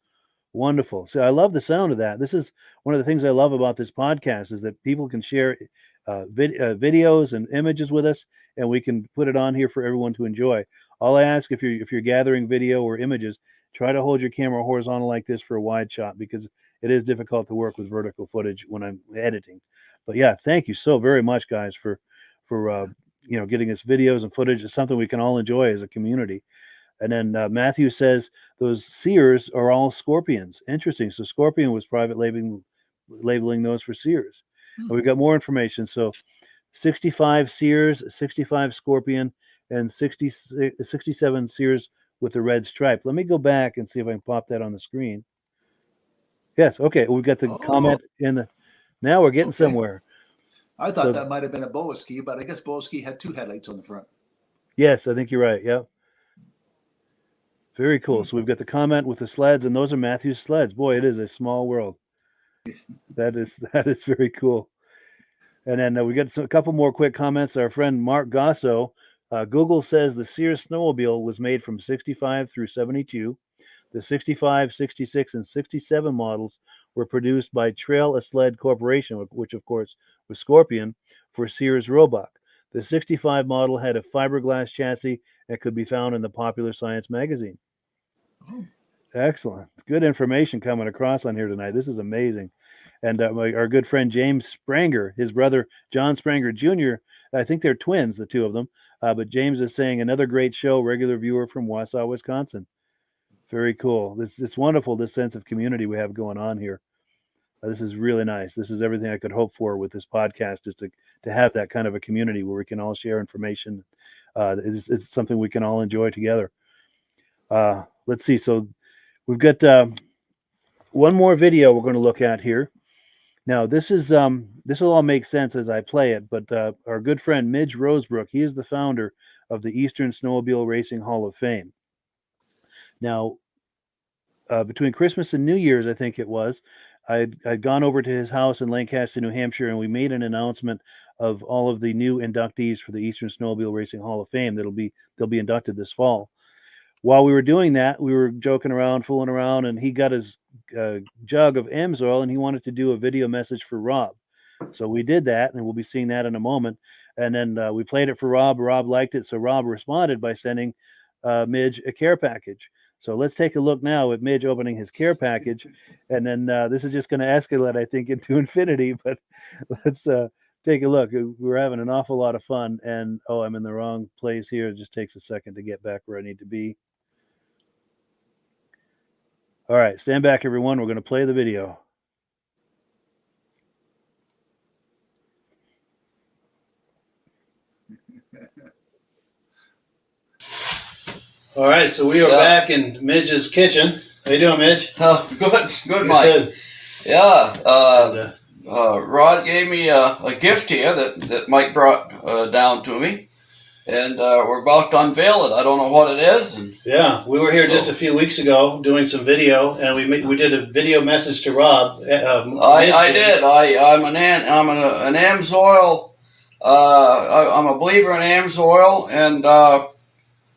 Wonderful. So I love the sound of that. This is one of the things I love about this podcast is that people can share videos and images with us, and we can put it on here for everyone to enjoy. All I ask, if you're gathering video or images, try to hold your camera horizontal like this for a wide shot, because it is difficult to work with vertical footage when I'm editing. But yeah, thank you so very much, guys, for getting us videos and footage is something we can all enjoy as a community. And then Matthew says those Sears are all Scorpions. Interesting. So Scorpion was private labeling those for Sears. And we've got more information. So 65 Sears, 65 Scorpion, and 67 Sears with the red stripe. Let me go back and see if I can pop that on the screen. Yes. Okay. We've got the comment in the. Now we're getting somewhere. I thought that might have been a boa ski, but I guess boa ski had 2 headlights on the front. Yes, I think you're right. Yep. Very cool. So we've got the comment with the sleds, and those are Matthew's sleds. Boy, it is a small world. That is very cool. And then we got a couple more quick comments. Our friend Mark Gosso, Google says the Sears snowmobile was made from 65 through 72. The 65, 66, and 67 models were produced by Trail a Sled Corporation, which of course was Scorpion, for Sears Roebuck. The 65 model had a fiberglass chassis that could be found in the Popular Science magazine. Oh. Excellent. Good information coming across on here tonight. This is amazing. And our good friend James Spranger, his brother John Spranger Jr., I think they're twins, the two of them. But James is saying another great show, regular viewer from Wausau, Wisconsin. Very cool. It's wonderful, this sense of community we have going on here. This is really nice. This is everything I could hope for with this podcast, is to have that kind of a community where we can all share information. It's something we can all enjoy together. Let's see. So we've got one more video we're going to look at here. Now, this will all make sense as I play it, but our good friend Midge Rosebrook, he is the founder of the Eastern Snowmobile Racing Hall of Fame. Now, between Christmas and New Year's, I think it was, I'd gone over to his house in Lancaster, New Hampshire, and we made an announcement of all of the new inductees for the Eastern Snowmobile Racing Hall of Fame they'll be inducted this fall. While we were doing that, we were joking around, fooling around, and he got his jug of Amsoil, and he wanted to do a video message for Rob. So we did that, and we'll be seeing that in a moment. And then we played it for Rob. Rob liked it, so Rob responded by sending Midge a care package. So let's take a look now at Midge opening his care package. And then this is just going to escalate, I think, into infinity. But let's take a look. We're having an awful lot of fun. And, I'm in the wrong place here. It just takes a second to get back where I need to be. All right, stand back, everyone. We're going to play the video. All right, so we are back in Midge's kitchen. How you doing, Midge? Good, Mike. Good. Yeah, Rod gave me a gift here that Mike brought down to me, and we're about to unveil it. I don't know what it is. And yeah, we were here just a few weeks ago doing some video, and we did a video message to Rob. I did. I'm an Amsoil. I'm a believer in Amsoil, and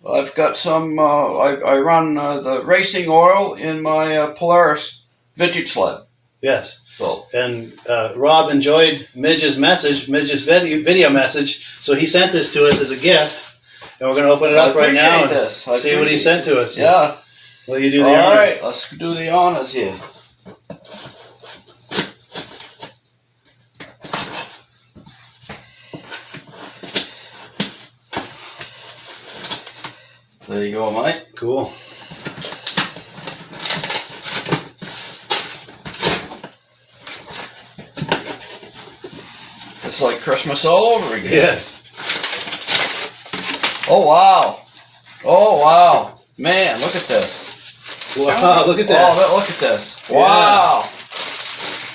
I've got some. I run the racing oil in my Polaris vintage sled. Yes. So and Rob enjoyed Midge's video message, so he sent this to us as a gift, and we're going to open it up right now and see what he sent to us. Yeah. Will you do the honors? All right, let's do the honors here. There you go, Mike. Cool. It's like Christmas all over again. Yes. Oh, wow. Oh, wow. Man, look at this. Wow, look at that. Oh, look at this. Wow.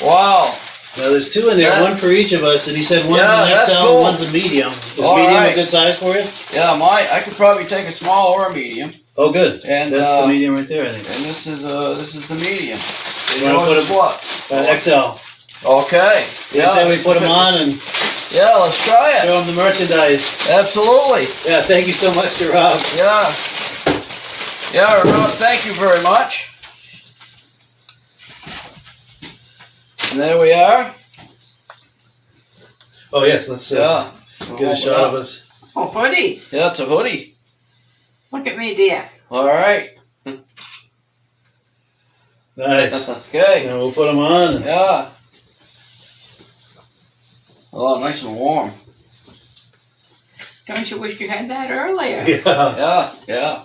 Yeah. Wow. Now, there's two in there, one for each of us, and he said one's an XL, cool. One's a medium. Is all medium right. a good size for you? Yeah, I could probably take a small or a medium. Oh, good. And that's the medium right there, I think. And this is the medium. You want to put what? XL. Okay. Yeah. Say we put them on and yeah, let's try it. Show them the merchandise. Absolutely. Yeah, thank you so much to Rob. Yeah. Yeah, Rob, thank you very much. And there we are. Oh, yes, let's get a shot of us. Oh, hoodies. Yeah, it's a hoodie. Look at me, dear. All right. Nice. Okay. And we'll put them on. Yeah. Oh, nice and warm. Don't you wish you had that earlier? Yeah. Yeah.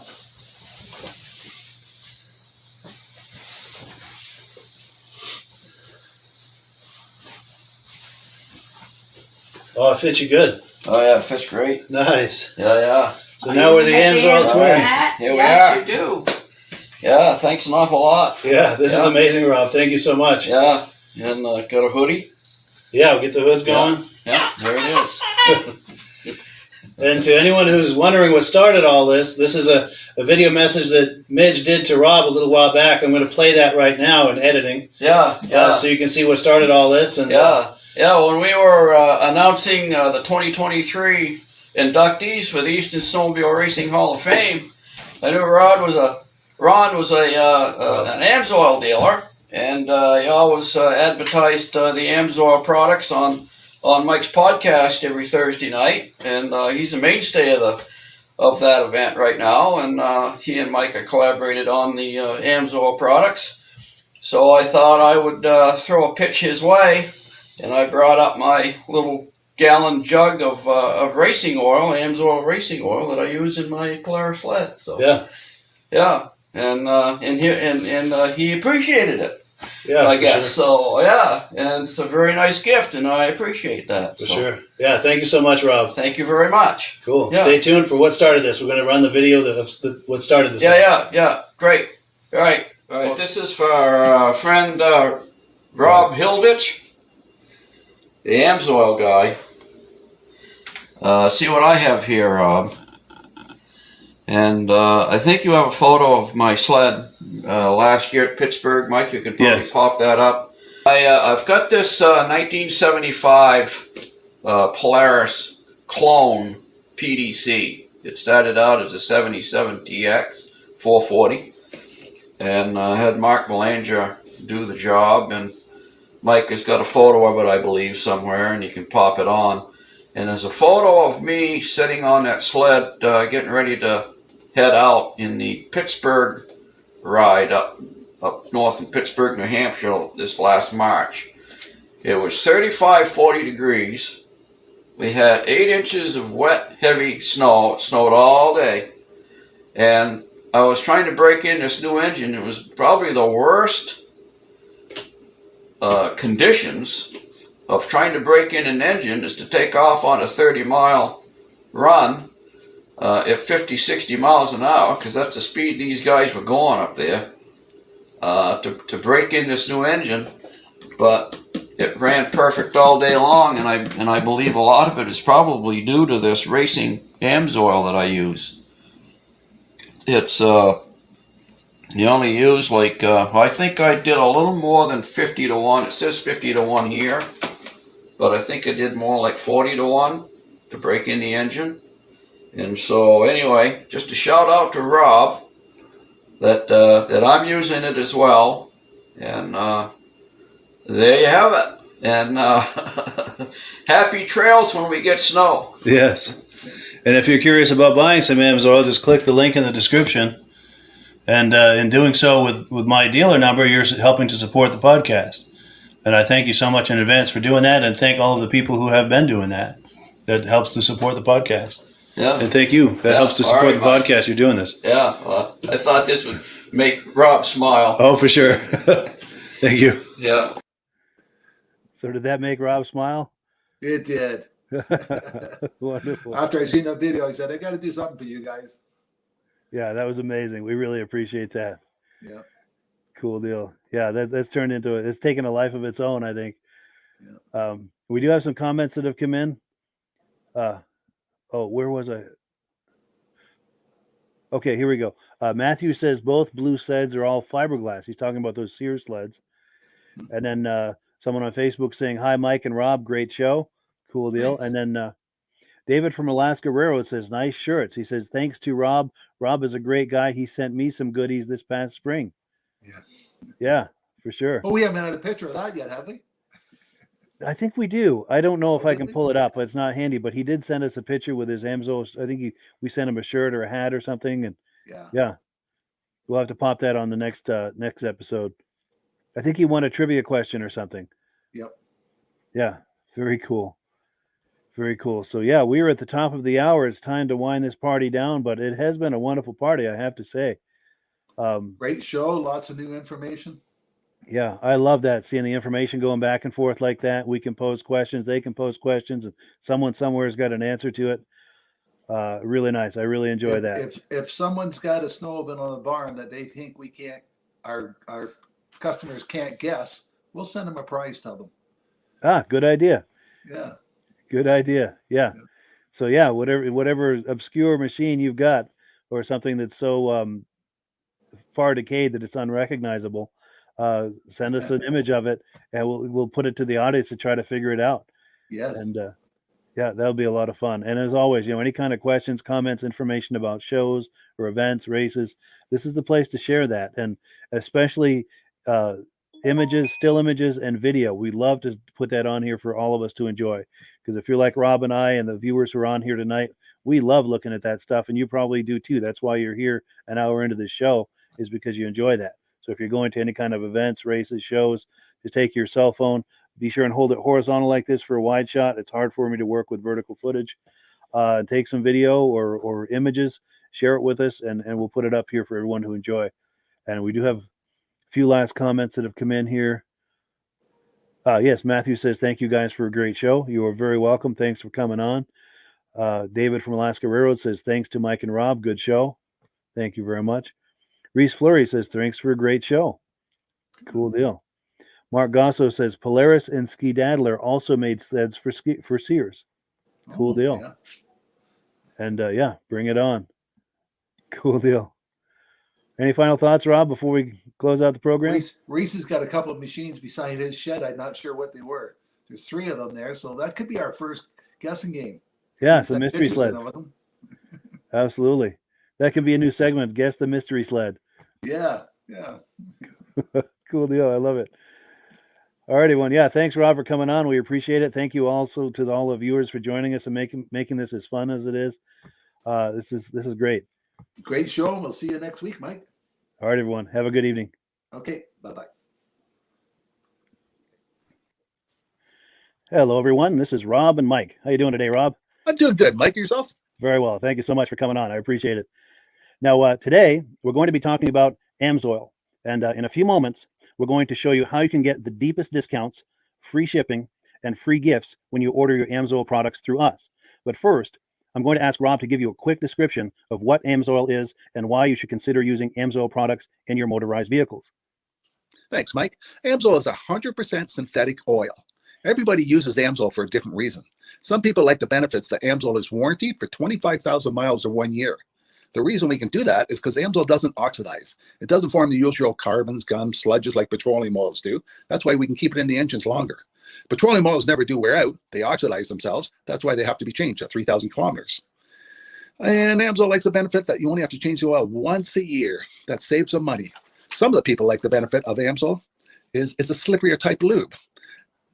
Oh, it fits you good. Oh yeah, it fits great. Nice. Yeah. So now we're the Amsoil twins. Here we yes, are. you do. Yeah, thanks an awful lot. Yeah, this is amazing, Rob. Thank you so much. Yeah, and got a hoodie. Yeah, we'll get the hoods going. Yeah, there it is. And to anyone who's wondering what started all this, this is a video message that Midge did to Rob a little while back. I'm going to play that right now in editing. Yeah. So you can see what started all this. And Yeah, when we were announcing the 2023 inductees for the Eastern Snowmobile Racing Hall of Fame, I knew Ron was an Amsoil dealer, and he always advertised the Amsoil products on Mike's podcast every Thursday night, and he's a mainstay of that event right now, and he and Mike have collaborated on the Amsoil products. So I thought I would throw a pitch his way, and I brought up my little gallon jug of racing oil, Amsoil racing oil, that I use in my Polaris sled. So and he appreciated it. Yeah, I guess sure. so. Yeah, and it's a very nice gift, and I appreciate that. For sure. Yeah, thank you so much, Rob. Thank you very much. Cool. Yeah. Stay tuned for what started this. We're going to run the video of what started this. Yeah. Great. All right. Well, this is for our friend Rob Hilditch, the Amsoil guy. See what I have here, Rob. And I think you have a photo of my sled last year at Pittsburgh, Mike. You can probably pop that up. I've got this 1975 Polaris clone PDC. It started out as a 77 TX 440. And I had Mark Belanger do the job. And Mike has got a photo of it, I believe, somewhere. And you can pop it on. And there's a photo of me sitting on that sled getting ready to head out in the Pittsburgh ride up north in Pittsburgh, New Hampshire this last March. It was 35, 40 degrees. We had 8 inches of wet, heavy snow. It snowed all day. And I was trying to break in this new engine. It was probably the worst conditions of trying to break in an engine is to take off on a 30-mile run at 50, 60 miles an hour, because that's the speed these guys were going up there, to break in this new engine. But it ran perfect all day long, and I believe a lot of it is probably due to this racing Amsoil that I use. It's you only use like I think I did a little more than 50 to 1. It says 50 to 1 here, but I think I did more like 40 to 1 to break in the engine. And so anyway, just a shout out to Rob that I'm using it as well. And there you have it. And happy trails when we get snow. Yes. And if you're curious about buying some Amsoil, just click the link in the description. And in doing so with my dealer number, you're helping to support the podcast. And I thank you so much in advance for doing that, and thank all of the people who have been doing that. That helps to support the podcast. Yeah. And thank you. That helps to support the podcast. You're doing this. Yeah. Well, I thought this would make Rob smile. Oh, for sure. Thank you. Yeah. So did that make Rob smile? It did. Wonderful. After I seen that video, I said, I got to do something for you guys. Yeah, that was amazing. We really appreciate that. Yeah. Cool deal. Yeah, that's turned into it's taken a life of its own, I think. Yeah. We do have some comments that have come in. Where was I? Okay, here we go. Matthew says both blue sleds are all fiberglass. He's talking about those Sears sleds. And then someone on Facebook saying, hi, Mike and Rob, great show. Cool deal. Thanks. And then David from Alaska Railroad says, nice shirts. He says, thanks to Rob. Rob is a great guy. He sent me some goodies this past spring. Yeah, for sure. Oh, we haven't had a picture of that yet, have we? I think we do. I don't know if I did can we? pull it up. It's not handy, but he did send us a picture with his Amsoil. I think we sent him a shirt or a hat or something. And yeah, we'll have to pop that on the next episode. I think he won a trivia question or something. Yep. Yeah, very cool. Very cool. So yeah, we are at the top of the hour. It's time to wind this party down, but it has been a wonderful party, I have to say. Great show. Lots of new information. Yeah, I love that, seeing the information going back and forth like that. We can pose questions, they can pose questions, and someone somewhere has got an answer to it. Really nice. I really enjoy that. If someone's got a snowmobile in the barn that they think we can't, our customers can't guess, we'll send them a prize. Tell them. Good idea. Yeah. Good idea. Yeah. So yeah, whatever obscure machine you've got, or something that's so far decayed that it's unrecognizable, send us an image of it, and we'll put it to the audience to try to figure it out. Yes. And yeah, that'll be a lot of fun. And as always, any kind of questions, comments, information about shows or events, races, this is the place to share that. And especially images, still images, and video. We love to put that on here for all of us to enjoy. Because if you're like Rob and I and the viewers who are on here tonight, we love looking at that stuff, and you probably do too. That's why you're here an hour into this show, is because you enjoy that. So if you're going to any kind of events, races, shows, just take your cell phone, be sure and hold it horizontal like this for a wide shot. It's hard for me to work with vertical footage. Take some video or images, share it with us, and we'll put it up here for everyone to enjoy. And we do have a few last comments that have come in here. Yes, Matthew says, thank you guys for a great show. You are very welcome. Thanks for coming on. David from Alaska Railroad says, thanks to Mike and Rob. Good show. Thank you very much. Reese Fleury says, thanks for a great show. Cool deal. Mark Gosso says, Polaris and Ski Daddler also made sleds for Sears. Cool deal. Yeah. And yeah, bring it on. Cool deal. Any final thoughts, Rob, before we close out the program? Reese has got a couple of machines beside his shed. I'm not sure what they were. There's 3 of them there, so that could be our first guessing game. Yeah, it's a mystery sled. Absolutely. That could be a new segment, Guess the Mystery Sled. Yeah. Cool deal. I love it. All right, everyone. Yeah, thanks, Rob, for coming on. We appreciate it. Thank you also to all the viewers for joining us and making this as fun as it is. This is great. Great show, and we'll see you next week, Mike. All right, everyone. Have a good evening. Okay, bye-bye. Hello, everyone. This is Rob and Mike. How you doing today, Rob? I'm doing good. Mike, yourself? Very well. Thank you so much for coming on. I appreciate it. Now, today, we're going to be talking about AMSOIL. And in a few moments, we're going to show you how you can get the deepest discounts, free shipping, and free gifts when you order your AMSOIL products through us. But first, I'm going to ask Rob to give you a quick description of what AMSOIL is and why you should consider using AMSOIL products in your motorized vehicles. Thanks, Mike. AMSOIL is 100% synthetic oil. Everybody uses AMSOIL for a different reason. Some people like the benefits that AMSOIL is warranted for 25,000 miles or 1 year. The reason we can do that is because AMSOIL doesn't oxidize. It doesn't form the usual carbons, gums, sludges like petroleum oils do. That's why we can keep it in the engines longer. Petroleum oils never do wear out. They oxidize themselves. That's why they have to be changed at 3,000 kilometers. And AMSOIL likes the benefit that you only have to change the oil once a year. That saves some money. Some of the people like the benefit of AMSOIL is it's a slipperier type lube.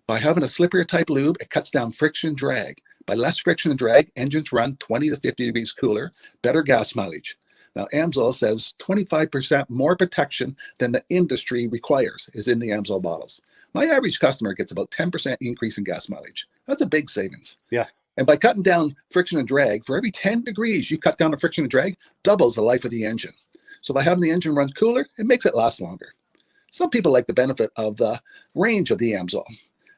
By having a slipperier type lube, it cuts down friction and drag. By less friction and drag, engines run 20 to 50 degrees cooler, better gas mileage. Now, AMSOIL says 25% more protection than the industry requires is in the AMSOIL bottles. My average customer gets about 10% increase in gas mileage. That's a big savings. Yeah. And by cutting down friction and drag, for every 10 degrees you cut down the friction and drag, doubles the life of the engine. So by having the engine run cooler, it makes it last longer. Some people like the benefit of the range of the AMSOIL.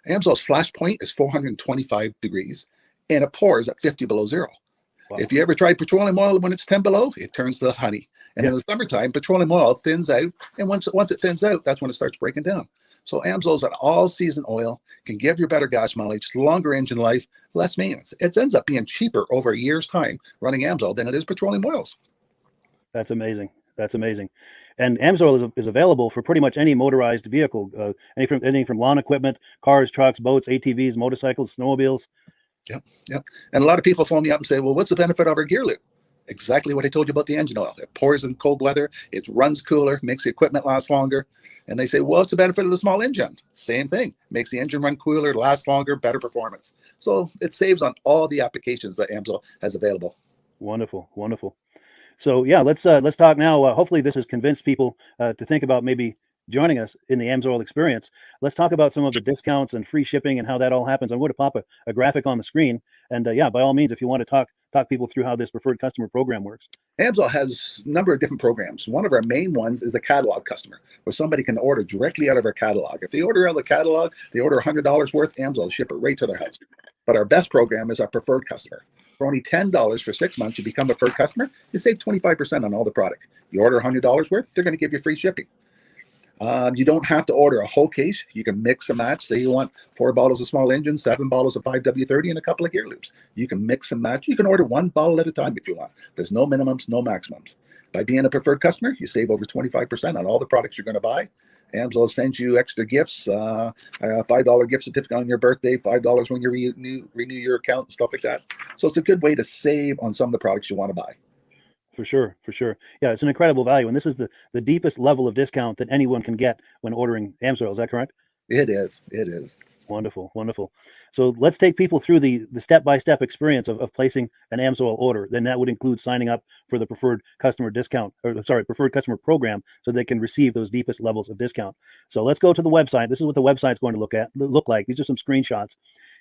AMSOIL's flash point is 425 degrees, and it pours at 50 below zero. Wow. If you ever tried petroleum oil when it's 10 below, it turns to honey. And in the summertime, petroleum oil thins out, and once it thins out, that's when it starts breaking down. So AMSOIL's an all-season oil, can give you better gas mileage, longer engine life, less maintenance. It ends up being cheaper over a year's time running AMSOIL than it is petroleum oils. That's amazing. That's amazing. And AMSOIL is available for pretty much any motorized vehicle, anything from lawn equipment, cars, trucks, boats, ATVs, motorcycles, snowmobiles. Yep. And a lot of people phone me up and say, well, what's the benefit of our gear lube? Exactly what I told you about the engine oil. It pours in cold weather, it runs cooler, makes the equipment last longer. And they say, well, what's the benefit of the small engine? Same thing. Makes the engine run cooler, last longer, better performance. So it saves on all the applications that AMSOIL has available. Wonderful, wonderful. So yeah, let's talk now. Hopefully this has convinced people to think about maybe joining us in the AMSOIL experience. Let's talk about some of the discounts and free shipping and how that all happens. I'm going to pop a graphic on the screen. And yeah, by all means, if you want to talk people through how this preferred customer program works. AMSOIL has a number of different programs. One of our main ones is a catalog customer, where somebody can order directly out of our catalog. If they order out of the catalog, they order $100 worth, AMSOIL will ship it right to their house. But our best program is our preferred customer. For only $10 for 6 months, you become a preferred customer, you save 25% on all the product. You order $100 worth, they're going to give you free shipping. You don't have to order a whole case. You can mix and match. Say you want 4 bottles of small engine, 7 bottles of 5W30, and a couple of gear loops. You can mix and match. You can order 1 bottle at a time if you want. There's no minimums, no maximums. By being a preferred customer, you save over 25% on all the products you're going to buy. AMSOIL sends you extra gifts, a $5 gift certificate on your birthday, $5 when you renew your account and stuff like that. So it's a good way to save on some of the products you want to buy. For sure. Yeah, it's an incredible value. And this is the deepest level of discount that anyone can get when ordering AMSOIL. Is that correct? It is. Wonderful. So let's take people through the step-by-step experience of placing an AMSOIL order. Then that would include signing up for the preferred customer preferred customer program, so they can receive those deepest levels of discount. So let's go to the website. This is what the website's going to look like. These are some screenshots.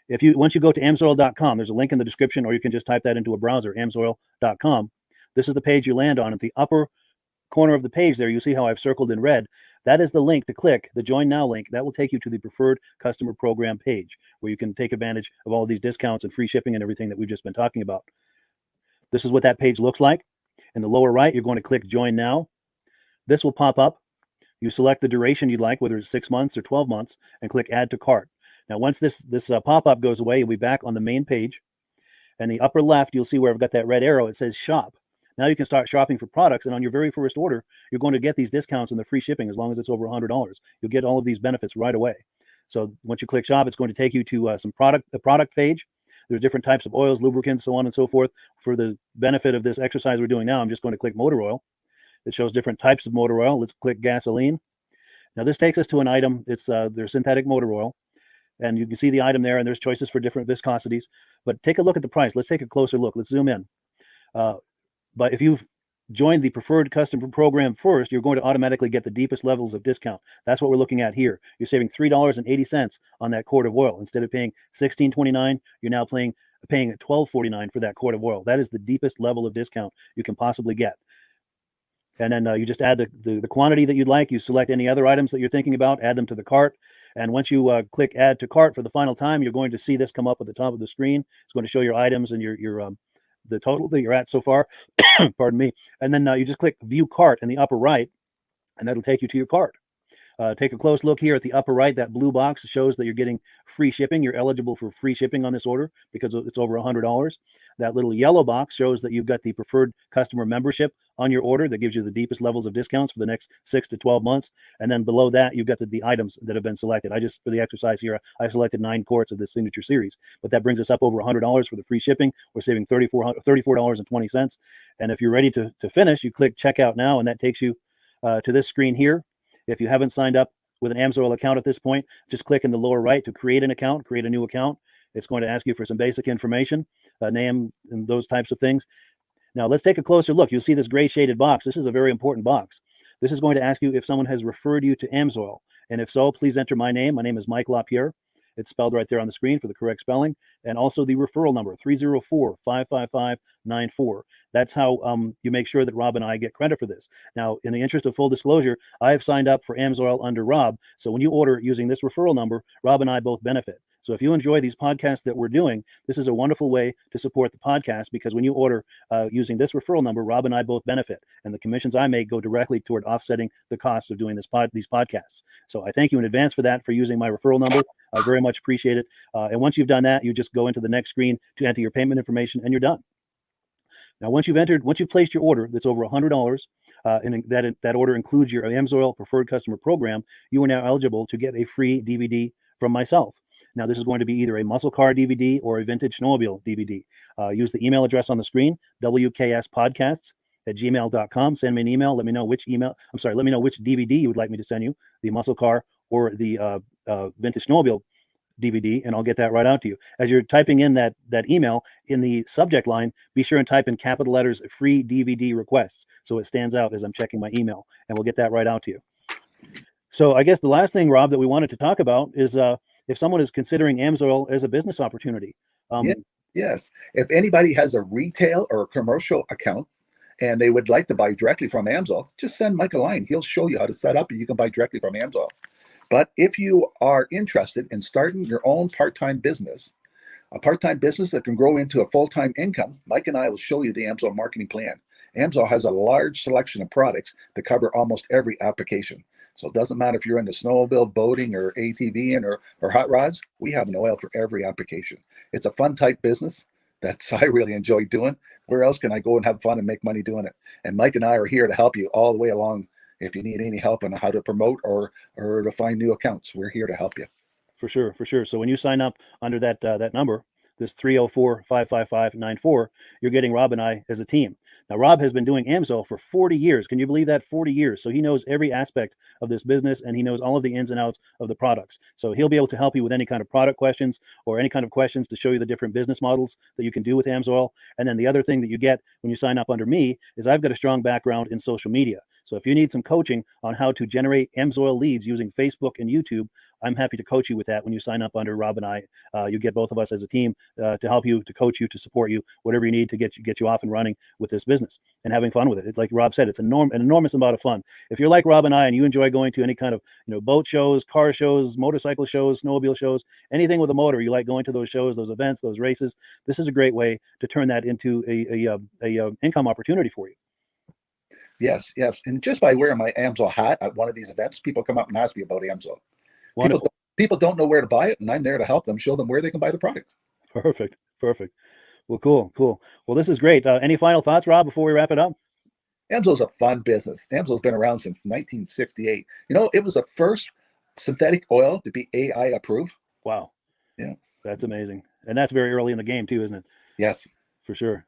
Once you go to amsoil.com, there's a link in the description, or you can just type that into a browser, amsoil.com. This is the page you land on. At the upper corner of the page there, you see how I've circled in red. That is the link to click, the Join Now link. That will take you to the Preferred Customer Program page, where you can take advantage of all of these discounts and free shipping and everything that we've just been talking about. This is what that page looks like. In the lower right, you're going to click Join Now. This will pop up. You select the duration you'd like, whether it's 6 months or 12 months, and click Add to Cart. Now, once this pop-up goes away, you'll be back on the main page. And the upper left, you'll see where I've got that red arrow. It says Shop. Now you can start shopping for products, and on your very first order, you're going to get these discounts and the free shipping as long as it's over $100. You'll get all of these benefits right away. So once you click Shop, it's going to take you to the product page. There's different types of oils, lubricants, so on and so forth. For the benefit of this exercise we're doing now, I'm just going to click motor oil. It shows different types of motor oil. Let's click gasoline. Now this takes us to an item. It's their synthetic motor oil. And you can see the item there, and there's choices for different viscosities. But take a look at the price. Let's take a closer look. Let's zoom in. But if you've joined the preferred customer program first, you're going to automatically get the deepest levels of discount. That's what we're looking at here. You're saving $3.80 on that quart of oil. Instead of paying $16.29, you're now paying $12.49 for that quart of oil. That is the deepest level of discount you can possibly get. And then you just add the quantity that you'd like. You select any other items that you're thinking about, add them to the cart. And once you click Add to Cart for the final time, you're going to see this come up at the top of the screen. It's going to show your items and your the total that you're at so far. Pardon me. And then you just click View Cart in the upper right, and that'll take you to your cart. Take a close look here at the upper right. That blue box shows that you're getting free shipping. You're eligible for free shipping on this order because it's over $100. That little yellow box shows that you've got the preferred customer membership on your order that gives you the deepest levels of discounts for the next 6 to 12 months. And then below that, you've got the items that have been selected. For the exercise here, I selected 9 quarts of the signature series, but that brings us up over $100 for the free shipping. We're saving $34.20. And if you're ready to finish, you click Checkout Now, and that takes you to this screen here. If you haven't signed up with an AMSOIL account at this point, just click in the lower right to create an account, create a new account. It's going to ask you for some basic information, name and those types of things. Now let's take a closer look. You'll see this gray shaded box. This is a very important box. This is going to ask you if someone has referred you to AMSOIL. And if so, please enter my name. My name is Mike Lapierre. It's spelled right there on the screen for the correct spelling. And also the referral number, 304-555-94. That's how you make sure that Rob and I get credit for this. Now, in the interest of full disclosure, I have signed up for AMSOIL under Rob. So when you order using this referral number, Rob and I both benefit. So if you enjoy these podcasts that we're doing, this is a wonderful way to support the podcast, because when you order using this referral number, Rob and I both benefit. And the commissions I make go directly toward offsetting the cost of doing these podcasts. So I thank you in advance for that, for using my referral number. I very much appreciate it. And once you've done that, you just go into the next screen to enter your payment information, and you're done. Now, once you've placed your order that's over $100, and that order includes your AMSOIL Preferred Customer Program, you are now eligible to get a free DVD from myself. Now, this is going to be either a muscle car DVD or a vintage snowmobile DVD. Use the email address on the screen, wkspodcasts@gmail.com. Send me an email. Let me know which DVD you would like me to send you, the muscle car or the vintage snowmobile DVD, and I'll get that right out to you. As you're typing in that email, in the subject line, be sure and type in capital letters "free DVD requests" so it stands out as I'm checking my email, and we'll get that right out to you. So I guess the last thing, Rob, that we wanted to talk about is if someone is considering AMSOIL as a business opportunity. Yeah. Yes. If anybody has a retail or a commercial account and they would like to buy directly from AMSOIL, just send Mike a line. He'll show you how to set up and you can buy directly from AMSOIL. But if you are interested in starting your own part-time business, a part-time business that can grow into a full-time income, Mike and I will show you the AMSOIL marketing plan. AMSOIL has a large selection of products that cover almost every application. So it doesn't matter if you're into snowmobile, boating, or ATVing or hot rods, we have an oil for every application. It's a fun type business that's I really enjoy doing. Where else can I go and have fun and make money doing it? And Mike and I are here to help you all the way along. If you need any help on how to promote or to find new accounts, we're here to help you. For sure, for sure. So when you sign up under that that number, this 304-555-94, you're getting Rob and I as a team. Now, Rob has been doing AMSOIL for 40 years. Can you believe that? 40 years. So he knows every aspect of this business and he knows all of the ins and outs of the products. So he'll be able to help you with any kind of product questions or any kind of questions to show you the different business models that you can do with AMSOIL. And then the other thing that you get when you sign up under me is I've got a strong background in social media. So if you need some coaching on how to generate AMSOIL leads using Facebook and YouTube, I'm happy to coach you with that when you sign up under Rob and I. You get both of us as a team to help you, to coach you, to support you, whatever you need to get you off and running with this business and having fun with it. Like Rob said, it's an enormous amount of fun. If you're like Rob and I and you enjoy going to any kind of boat shows, car shows, motorcycle shows, snowmobile shows, anything with a motor, you like going to those shows, those events, those races, this is a great way to turn that into a income opportunity for you. Yes, yes. And just by wearing my AMSOIL hat at one of these events, people come up and ask me about AMSOIL. People don't know where to buy it, and I'm there to help them, show them where they can buy the product. Perfect. Well, cool. Well, this is great. Any final thoughts, Rob, before we wrap it up? AMSOIL's a fun business. AMSOIL's been around since 1968. It was the first synthetic oil to be AI approved. Wow. Yeah. That's amazing. And that's very early in the game too, isn't it? Yes. For sure.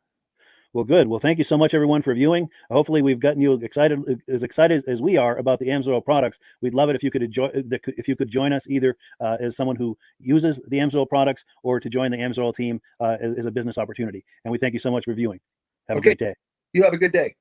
Well, good. Well, thank you so much, everyone, for viewing. Hopefully, we've gotten you excited as we are about the AMSOIL products. We'd love it if you could join us either as someone who uses the AMSOIL products or to join the AMSOIL team as a business opportunity. And we thank you so much for viewing. Have a great day. You have a good day.